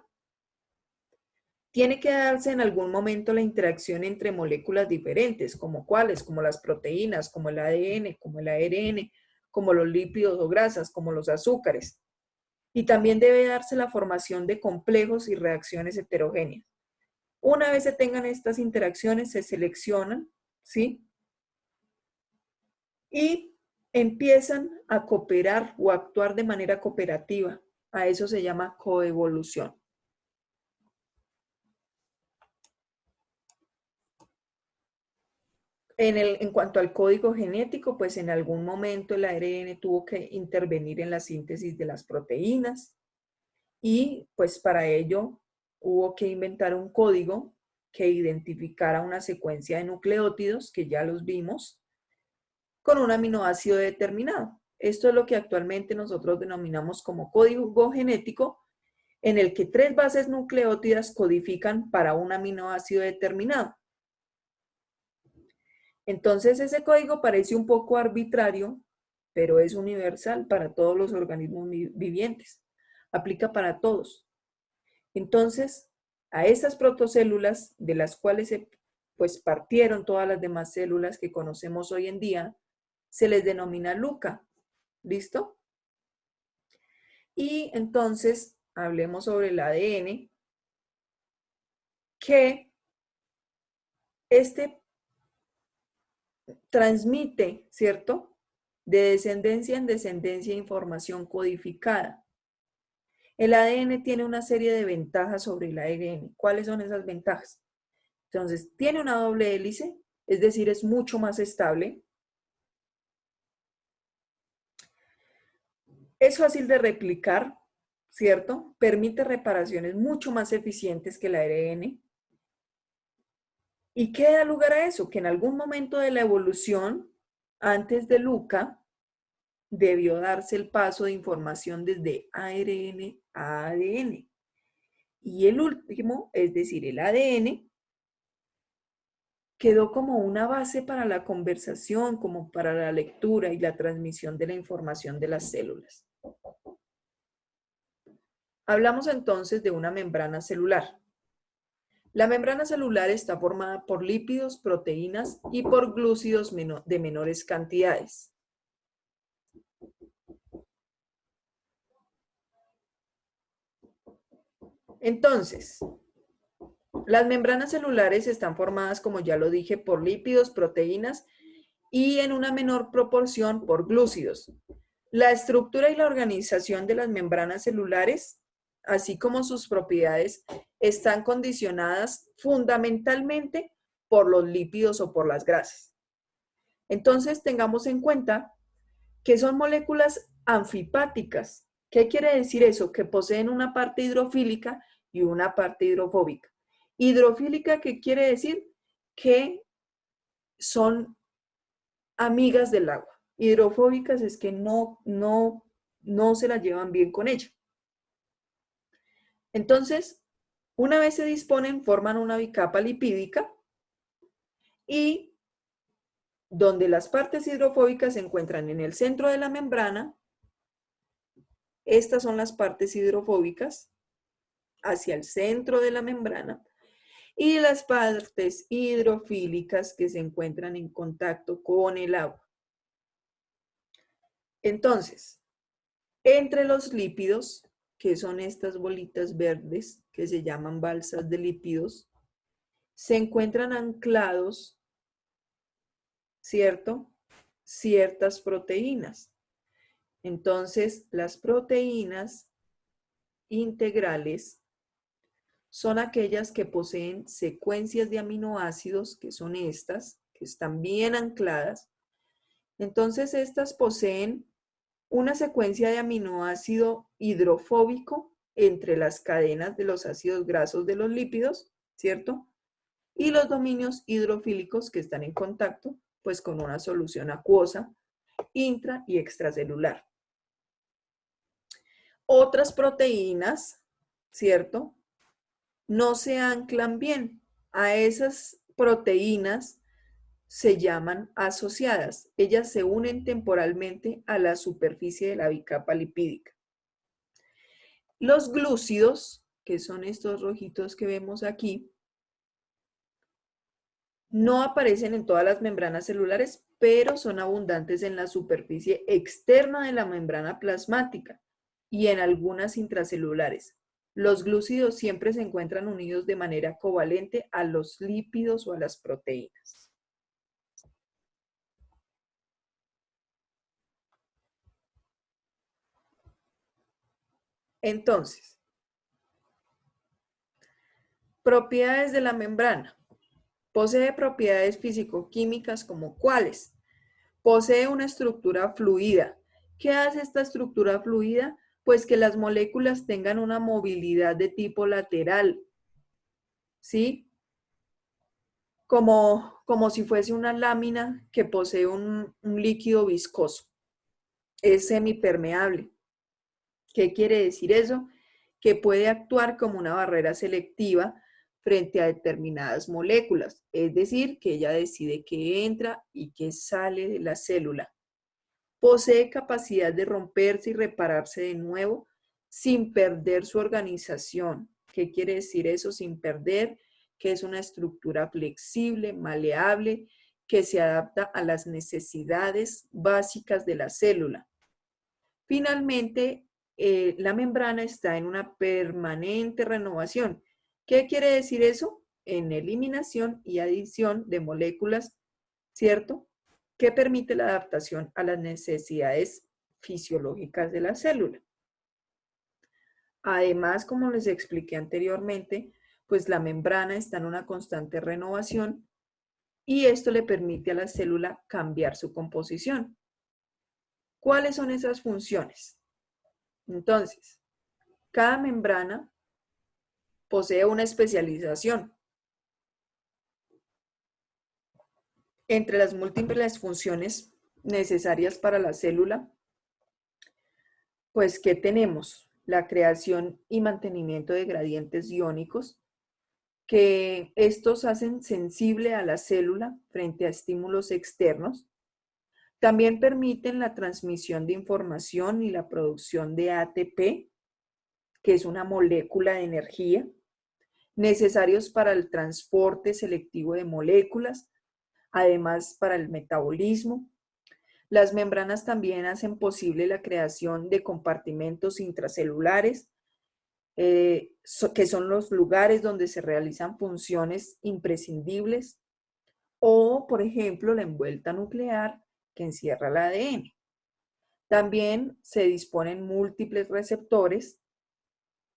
tiene que darse en algún momento la interacción entre moléculas diferentes, como cuáles, como las proteínas, como el ADN, como el ARN, como los lípidos o grasas, como los azúcares. Y también debe darse la formación de complejos y reacciones heterogéneas. Una vez se tengan estas interacciones, se seleccionan, ¿sí? Y empiezan a cooperar o a actuar de manera cooperativa. A eso se llama coevolución. En cuanto al código genético, pues en algún momento el ARN tuvo que intervenir en la síntesis de las proteínas y pues para ello hubo que inventar un código que identificara una secuencia de nucleótidos, que ya los vimos, con un aminoácido determinado. Esto es lo que actualmente nosotros denominamos como código genético, en el que 3 bases nucleótidas codifican para un aminoácido determinado. Entonces ese código parece un poco arbitrario, pero es universal para todos los organismos vivientes. Aplica para todos. Entonces, a estas protocélulas, de las cuales pues partieron todas las demás células que conocemos hoy en día, se les denomina LUCA. ¿Listo? Y entonces, hablemos sobre el ADN, que este transmite, ¿cierto? De descendencia en descendencia información codificada. El ADN tiene una serie de ventajas sobre el ARN. ¿Cuáles son esas ventajas? Entonces, tiene una doble hélice, es decir, es mucho más estable. Es fácil de replicar, ¿cierto? Permite reparaciones mucho más eficientes que el ARN. ¿Y qué da lugar a eso? Que en algún momento de la evolución, antes de LUCA, debió darse el paso de información desde ARN a ADN. Y el último, es decir, el ADN, quedó como una base para la conversación, como para la lectura y la transmisión de la información de las células. Hablamos entonces de una membrana celular. La membrana celular está formada por lípidos, proteínas y por glúcidos de menores cantidades. Entonces, las membranas celulares están formadas, como ya lo dije, por lípidos, proteínas y en una menor proporción por glúcidos. La estructura y la organización de las membranas celulares, así como sus propiedades, están condicionadas fundamentalmente por los lípidos o por las grasas. Entonces, tengamos en cuenta que son moléculas anfipáticas. ¿Qué quiere decir eso? Que poseen una parte hidrofílica y una parte hidrofóbica. Hidrofílica, ¿qué quiere decir? Que son amigas del agua. Hidrofóbicas es que no se la llevan bien con ella. Entonces, una vez se disponen, forman una bicapa lipídica y donde las partes hidrofóbicas se encuentran en el centro de la membrana, estas son las partes hidrofóbicas hacia el centro de la membrana, y las partes hidrofílicas que se encuentran en contacto con el agua. Entonces, entre los lípidos, que son estas bolitas verdes que se llaman balsas de lípidos, se encuentran anclados, ¿cierto? Ciertas proteínas. Entonces, las proteínas integrales son aquellas que poseen secuencias de aminoácidos, que son estas, que están bien ancladas. Entonces, estas poseen una secuencia de aminoácido hidrofóbico entre las cadenas de los ácidos grasos de los lípidos, ¿cierto? Y los dominios hidrofílicos que están en contacto, pues, con una solución acuosa, intra y extracelular. Otras proteínas ¿cierto? No se anclan bien. A esas proteínas se llaman asociadas. Ellas se unen temporalmente a la superficie de la bicapa lipídica. Los glúcidos, que son estos rojitos que vemos aquí, no aparecen en todas las membranas celulares, pero son abundantes en la superficie externa de la membrana plasmática y en algunas intracelulares. Los glúcidos siempre se encuentran unidos de manera covalente a los lípidos o a las proteínas. Entonces, propiedades de la membrana. Posee propiedades físico-químicas como cuáles. Posee una estructura fluida. ¿Qué hace esta estructura fluida? Pues que las moléculas tengan una movilidad de tipo lateral, ¿sí? Como si fuese una lámina que posee un líquido viscoso. Es semipermeable. ¿Qué quiere decir eso? Que puede actuar como una barrera selectiva frente a determinadas moléculas, es decir, que ella decide qué entra y qué sale de la célula. Posee capacidad de romperse y repararse de nuevo sin perder su organización. ¿Qué quiere decir eso? Sin perder, que es una estructura flexible, maleable, que se adapta a las necesidades básicas de la célula. Finalmente, la membrana está en una permanente renovación. ¿Qué quiere decir eso? En eliminación y adición de moléculas, ¿cierto? Que permite la adaptación a las necesidades fisiológicas de la célula. Además, como les expliqué anteriormente, pues la membrana está en una constante renovación y esto le permite a la célula cambiar su composición. ¿Cuáles son esas funciones? Entonces, cada membrana posee una especialización. Entre las múltiples funciones necesarias para la célula, pues, ¿qué tenemos? La creación y mantenimiento de gradientes iónicos, que estos hacen sensible a la célula frente a estímulos externos. También permiten la transmisión de información y la producción de ATP, que es una molécula de energía, necesarios para el transporte selectivo de moléculas, además para el metabolismo. Las membranas también hacen posible la creación de compartimentos intracelulares, que son los lugares donde se realizan funciones imprescindibles, o, por ejemplo, la envuelta nuclear que encierra el ADN. También se disponen múltiples receptores,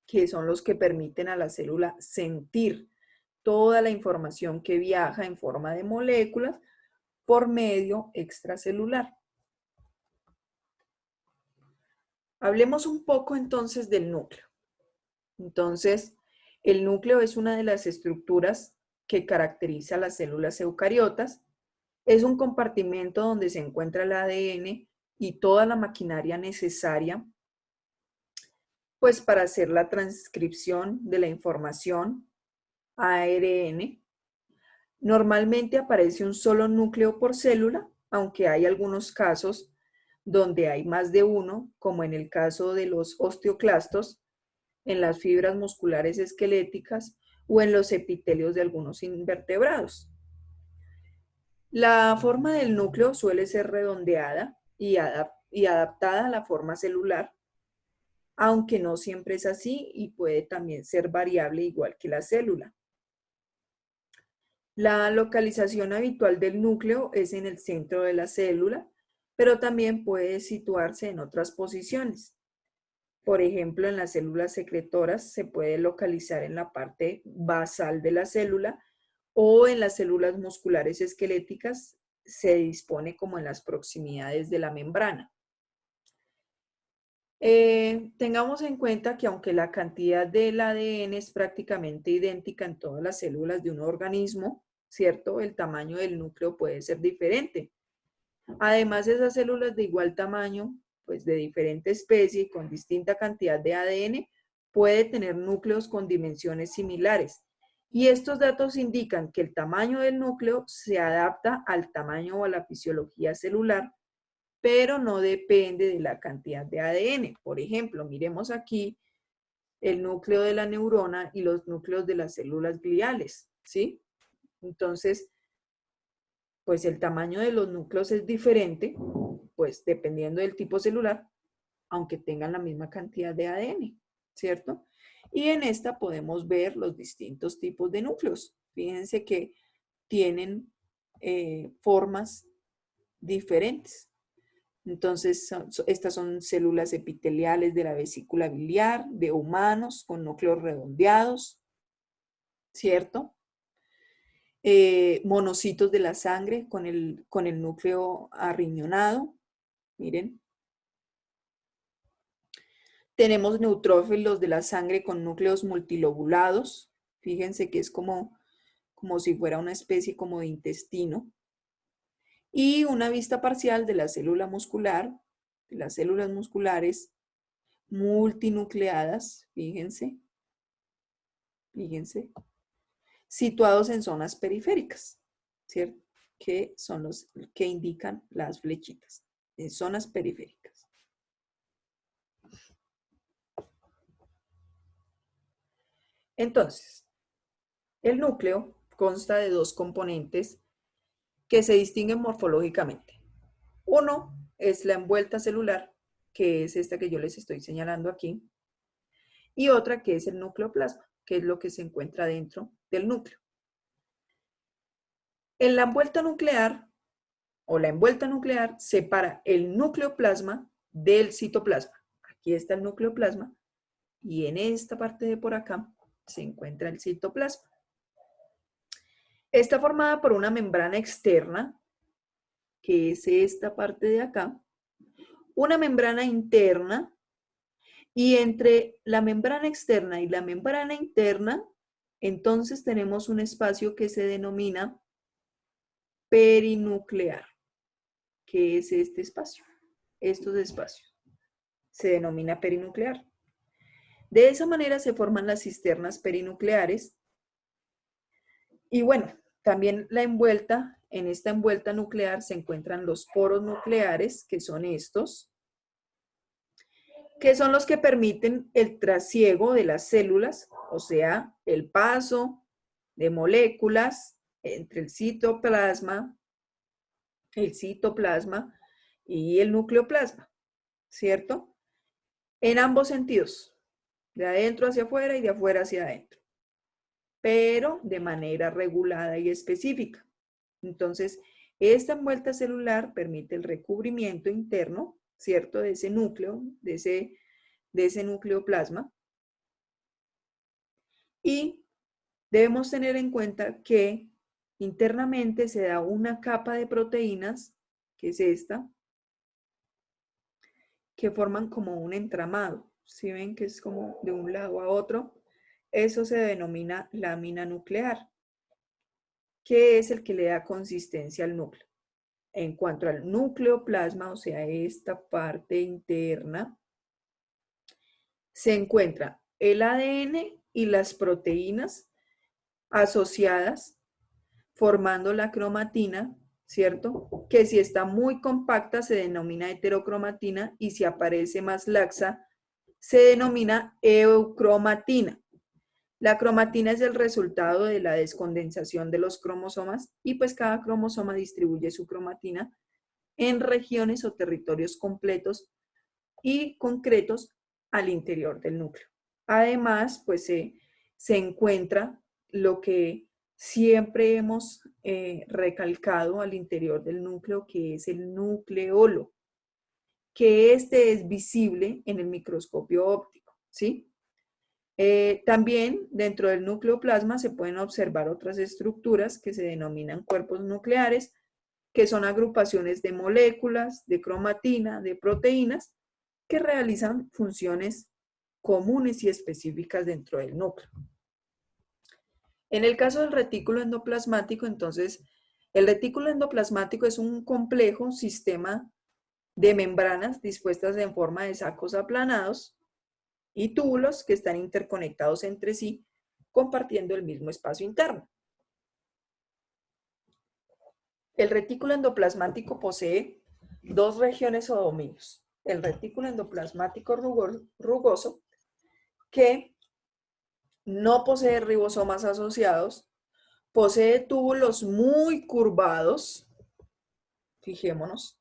que son los que permiten a la célula sentir toda la información que viaja en forma de moléculas por medio extracelular. Hablemos un poco entonces del núcleo. Entonces, el núcleo es una de las estructuras que caracteriza a las células eucariotas. Es un compartimento donde se encuentra el ADN y toda la maquinaria necesaria pues para hacer la transcripción de la información ARN. Normalmente aparece un solo núcleo por célula, aunque hay algunos casos donde hay más de uno, como en el caso de los osteoclastos, en las fibras musculares esqueléticas o en los epitelios de algunos invertebrados. La forma del núcleo suele ser redondeada y adaptada a la forma celular, aunque no siempre es así y puede también ser variable igual que la célula. La localización habitual del núcleo es en el centro de la célula, pero también puede situarse en otras posiciones. Por ejemplo, en las células secretoras se puede localizar en la parte basal de la célula o en las células musculares esqueléticas se dispone como en las proximidades de la membrana. Tengamos en cuenta que aunque la cantidad del ADN es prácticamente idéntica en todas las células de un organismo, ¿cierto? El tamaño del núcleo puede ser diferente. Además, esas células de igual tamaño, pues de diferente especie y con distinta cantidad de ADN, puede tener núcleos con dimensiones similares. Y estos datos indican que el tamaño del núcleo se adapta al tamaño o a la fisiología celular, pero no depende de la cantidad de ADN. Por ejemplo, miremos aquí el núcleo de la neurona y los núcleos de las células gliales, ¿sí? Entonces, pues el tamaño de los núcleos es diferente, pues dependiendo del tipo celular, aunque tengan la misma cantidad de ADN, ¿cierto? Y en esta podemos ver los distintos tipos de núcleos. Fíjense que tienen formas diferentes. Entonces, estas son células epiteliales de la vesícula biliar, de humanos con núcleos redondeados, ¿cierto? Monocitos de la sangre con el núcleo arriñonado, miren. Tenemos neutrófilos de la sangre con núcleos multilobulados. Fíjense que es como si fuera una especie como de intestino. Y una vista parcial de la célula muscular, de las células musculares multinucleadas, fíjense, situados en zonas periféricas, ¿cierto? Que son los que indican las flechitas, en zonas periféricas. Entonces, el núcleo consta de dos componentes que se distinguen morfológicamente. Uno es la envuelta celular, que es esta que yo les estoy señalando aquí, y otra que es el nucleoplasma, que es lo que se encuentra dentro del núcleo. En la envuelta nuclear, o la envuelta nuclear, separa el nucleoplasma del citoplasma. Aquí está el nucleoplasma, y en esta parte de por acá se encuentra el citoplasma. Está formada por una membrana externa, que es esta parte de acá, una membrana interna, y entre la membrana externa y la membrana interna, entonces tenemos un espacio que se denomina perinuclear, que es este espacio, estos espacios. Se denomina perinuclear. De esa manera se forman las cisternas perinucleares. Y bueno, también en esta envuelta nuclear se encuentran los poros nucleares, que son estos, que son los que permiten el trasiego de las células, o sea, el paso de moléculas entre el citoplasma y el nucleoplasma, ¿cierto? En ambos sentidos, de adentro hacia afuera y de afuera hacia adentro, pero de manera regulada y específica. Entonces, esta envuelta celular permite el recubrimiento interno, ¿cierto? De ese núcleo, de ese nucleoplasma. Y debemos tener en cuenta que internamente se da una capa de proteínas, que es esta, que forman como un entramado. ¿Sí ven que es como de un lado a otro? Eso se denomina lámina nuclear, que es el que le da consistencia al núcleo. En cuanto al nucleoplasma, o sea, esta parte interna, se encuentra el ADN y las proteínas asociadas formando la cromatina, ¿cierto? Que si está muy compacta se denomina heterocromatina y si aparece más laxa se denomina eucromatina. La cromatina es el resultado de la descondensación de los cromosomas y pues cada cromosoma distribuye su cromatina en regiones o territorios completos y concretos al interior del núcleo. Además, pues se encuentra lo que siempre hemos recalcado al interior del núcleo, que es el nucleolo, que este es visible en el microscopio óptico, ¿sí? También dentro del nucleoplasma se pueden observar otras estructuras que se denominan cuerpos nucleares, que son agrupaciones de moléculas, de cromatina, de proteínas, que realizan funciones comunes y específicas dentro del núcleo. En el caso del retículo endoplasmático, entonces, el retículo endoplasmático es un complejo sistema de membranas dispuestas en forma de sacos aplanados y túbulos que están interconectados entre sí, compartiendo el mismo espacio interno. El retículo endoplasmático posee dos regiones o dominios. El retículo endoplasmático rugoso, que no posee ribosomas asociados, posee túbulos muy curvados, fijémonos,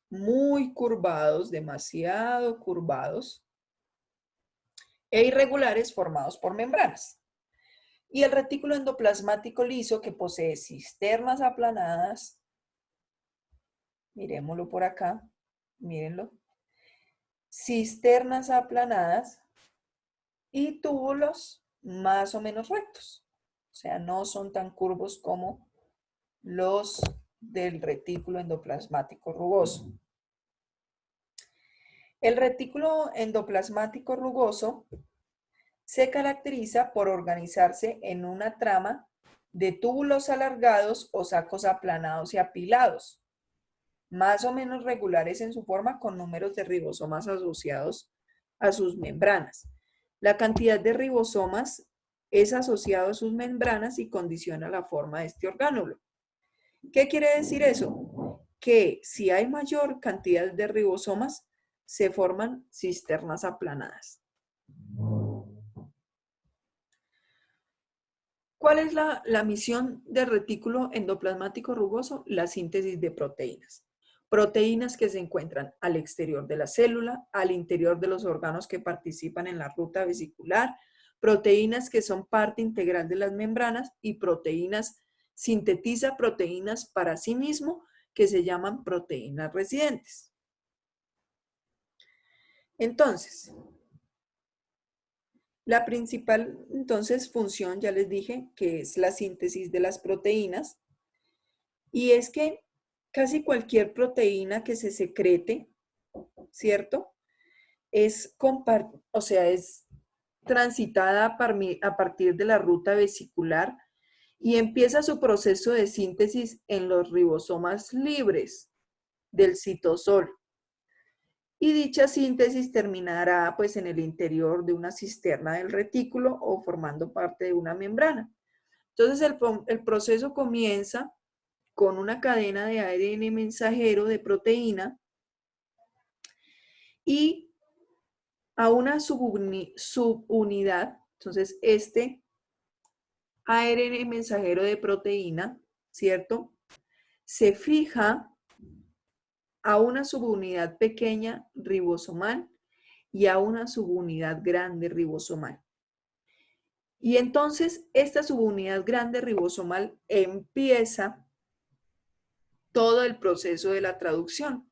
muy curvados, demasiado curvados, e irregulares formados por membranas. Y el retículo endoplasmático liso, que posee cisternas aplanadas, miremoslo por acá, mírenlo, cisternas aplanadas y túbulos más o menos rectos. O sea, no son tan curvos como los del retículo endoplasmático rugoso. El retículo endoplasmático rugoso se caracteriza por organizarse en una trama de túbulos alargados o sacos aplanados y apilados, más o menos regulares en su forma, con números de ribosomas asociados a sus membranas. La cantidad de ribosomas es asociado a sus membranas y condiciona la forma de este orgánulo. ¿Qué quiere decir eso? Que si hay mayor cantidad de ribosomas, se forman cisternas aplanadas. ¿Cuál es la misión del retículo endoplasmático rugoso? La síntesis de proteínas. Proteínas que se encuentran al exterior de la célula, al interior de los órganos que participan en la ruta vesicular, proteínas que son parte integral de las membranas y sintetiza proteínas para sí mismo que se llaman proteínas residentes. Entonces, la principal función, ya les dije, que es la síntesis de las proteínas, y es que casi cualquier proteína que se secrete, ¿cierto? Es transitada a partir de la ruta vesicular y empieza su proceso de síntesis en los ribosomas libres del citosol. Y dicha síntesis terminará pues en el interior de una cisterna del retículo o formando parte de una membrana. Entonces el proceso comienza con una cadena de ARN mensajero de proteína y a una subunidad. Entonces este ARN mensajero de proteína, ¿cierto? Se fija a una subunidad pequeña ribosomal y a una subunidad grande ribosomal. Y entonces esta subunidad grande ribosomal empieza todo el proceso de la traducción.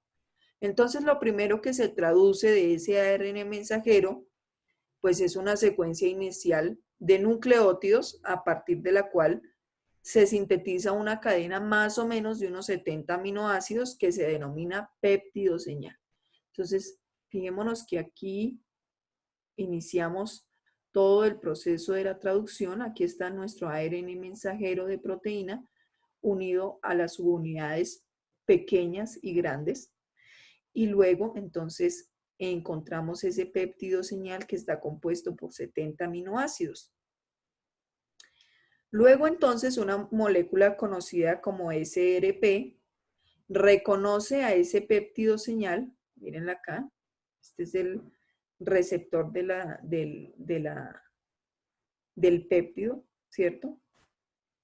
Entonces lo primero que se traduce de ese ARN mensajero, pues es una secuencia inicial de nucleótidos a partir de la cual se sintetiza una cadena más o menos de unos 70 aminoácidos que se denomina péptido señal. Entonces, fijémonos que aquí iniciamos todo el proceso de la traducción. Aquí está nuestro ARN mensajero de proteína unido a las subunidades pequeñas y grandes. Y luego, entonces, encontramos ese péptido señal que está compuesto por 70 aminoácidos. Luego, entonces, una molécula conocida como SRP reconoce a ese péptido señal. Mírenla acá. Este es el receptor del péptido, ¿cierto?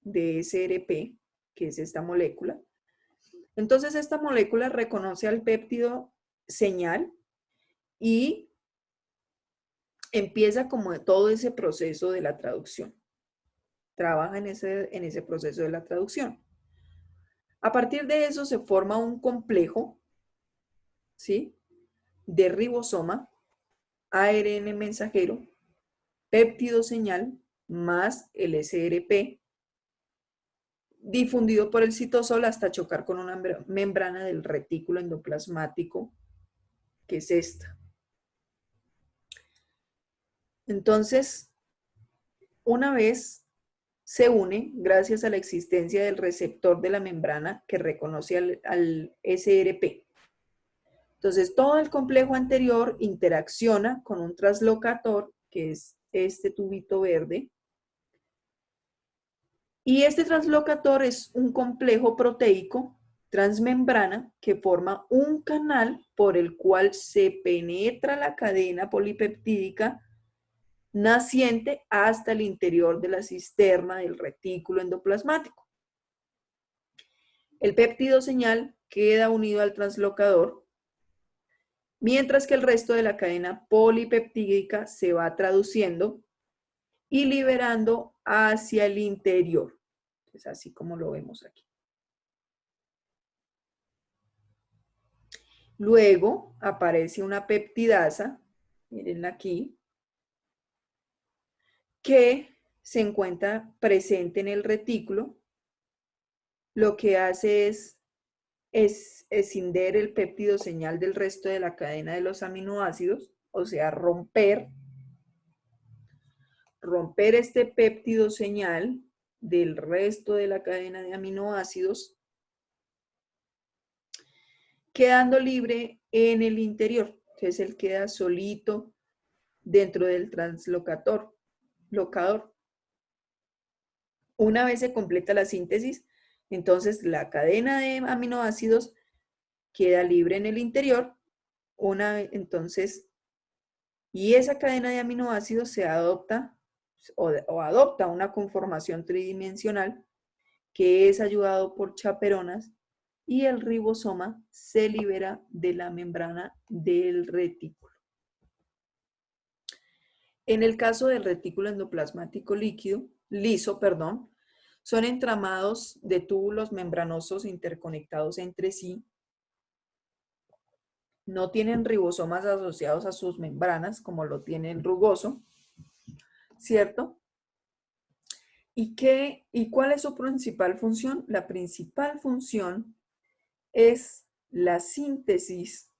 De SRP, que es esta molécula. Entonces, esta molécula reconoce al péptido señal y empieza como todo ese proceso de la traducción. Trabaja en ese proceso de la traducción. A partir de eso se forma un complejo, ¿sí? De ribosoma, ARN mensajero, péptido señal, más el SRP, difundido por el citosol hasta chocar con una membrana del retículo endoplasmático, que es esta. Entonces, una vez se une, gracias a la existencia del receptor de la membrana que reconoce al SRP. Entonces, todo el complejo anterior interacciona con un translocator, que es este tubito verde. Y este translocator es un complejo proteico transmembrana que forma un canal por el cual se penetra la cadena polipeptídica naciente hasta el interior de la cisterna del retículo endoplasmático. El péptido señal queda unido al translocador, mientras que el resto de la cadena polipeptídica se va traduciendo y liberando hacia el interior. Es así como lo vemos aquí. Luego aparece una peptidasa, mírenla aquí, que se encuentra presente en el retículo. Lo que hace es escinder el péptido señal del resto de la cadena de los aminoácidos, o sea, romper este péptido señal del resto de la cadena de aminoácidos, quedando libre en el interior. Entonces él queda solito dentro del translocador. Una vez se completa la síntesis, entonces la cadena de aminoácidos queda libre en el interior. Y esa cadena de aminoácidos se adopta o adopta una conformación tridimensional que es ayudado por chaperonas y el ribosoma se libera de la membrana del retículo. En el caso del retículo endoplasmático liso, son entramados de túbulos membranosos interconectados entre sí. No tienen ribosomas asociados a sus membranas, como lo tiene el rugoso, ¿cierto? ¿Y cuál es su principal función? La principal función es la síntesis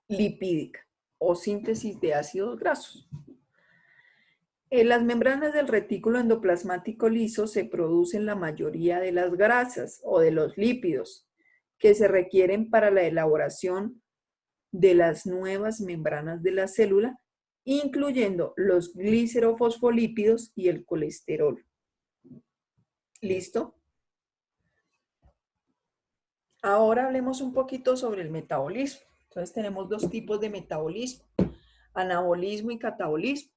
lipídica o síntesis de ácidos grasos. En las membranas del retículo endoplasmático liso se producen la mayoría de las grasas o de los lípidos que se requieren para la elaboración de las nuevas membranas de la célula, incluyendo los glicerofosfolípidos y el colesterol. ¿Listo? Ahora hablemos un poquito sobre el metabolismo. Entonces tenemos dos tipos de metabolismo, anabolismo y catabolismo.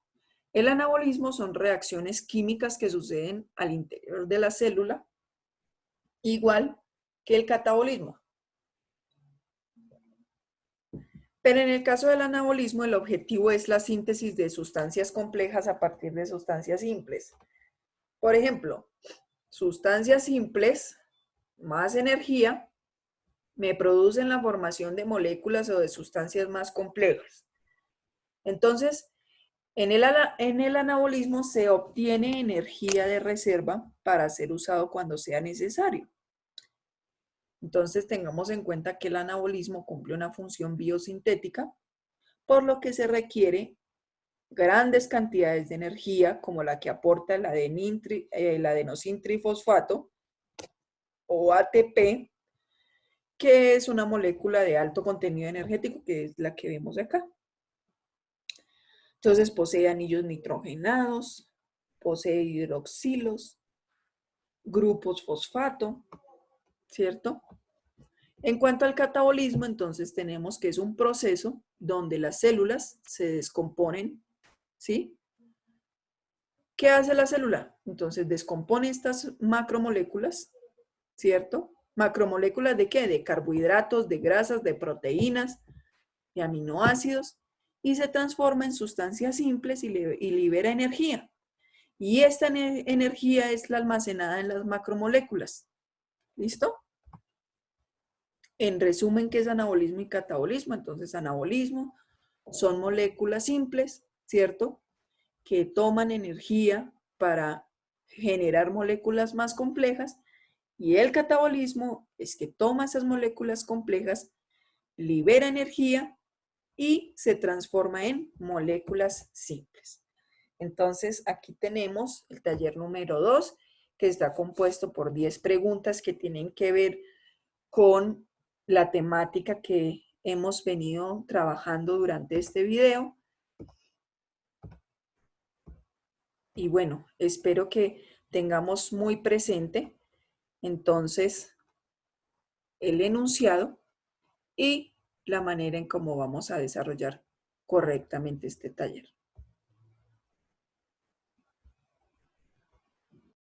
El anabolismo son reacciones químicas que suceden al interior de la célula, igual que el catabolismo. Pero en el caso del anabolismo, el objetivo es la síntesis de sustancias complejas a partir de sustancias simples. Por ejemplo, sustancias simples más energía me producen la formación de moléculas o de sustancias más complejas. Entonces, en el anabolismo se obtiene energía de reserva para ser usado cuando sea necesario. Entonces, tengamos en cuenta que el anabolismo cumple una función biosintética, por lo que se requiere grandes cantidades de energía, como la que aporta el adenosintrifosfato, o ATP, que es una molécula de alto contenido energético, que es la que vemos acá. Entonces posee anillos nitrogenados, posee hidroxilos, grupos fosfato, ¿cierto? En cuanto al catabolismo, entonces tenemos que es un proceso donde las células se descomponen, ¿sí? ¿Qué hace la célula? Entonces descompone estas macromoléculas, ¿cierto? ¿Macromoléculas de qué? De carbohidratos, de grasas, de proteínas, de aminoácidos, y se transforma en sustancias simples y libera energía. Y esta energía es la almacenada en las macromoléculas. ¿Listo? En resumen, ¿qué es anabolismo y catabolismo? Entonces, anabolismo son moléculas simples, ¿cierto? Que toman energía para generar moléculas más complejas, y el catabolismo es que toma esas moléculas complejas, libera energía y se transforma en moléculas simples. Entonces, aquí tenemos el taller número 2, que está compuesto por 10 preguntas que tienen que ver con la temática que hemos venido trabajando durante este video. Y bueno, espero que tengamos muy presente entonces el enunciado y la manera en cómo vamos a desarrollar correctamente este taller.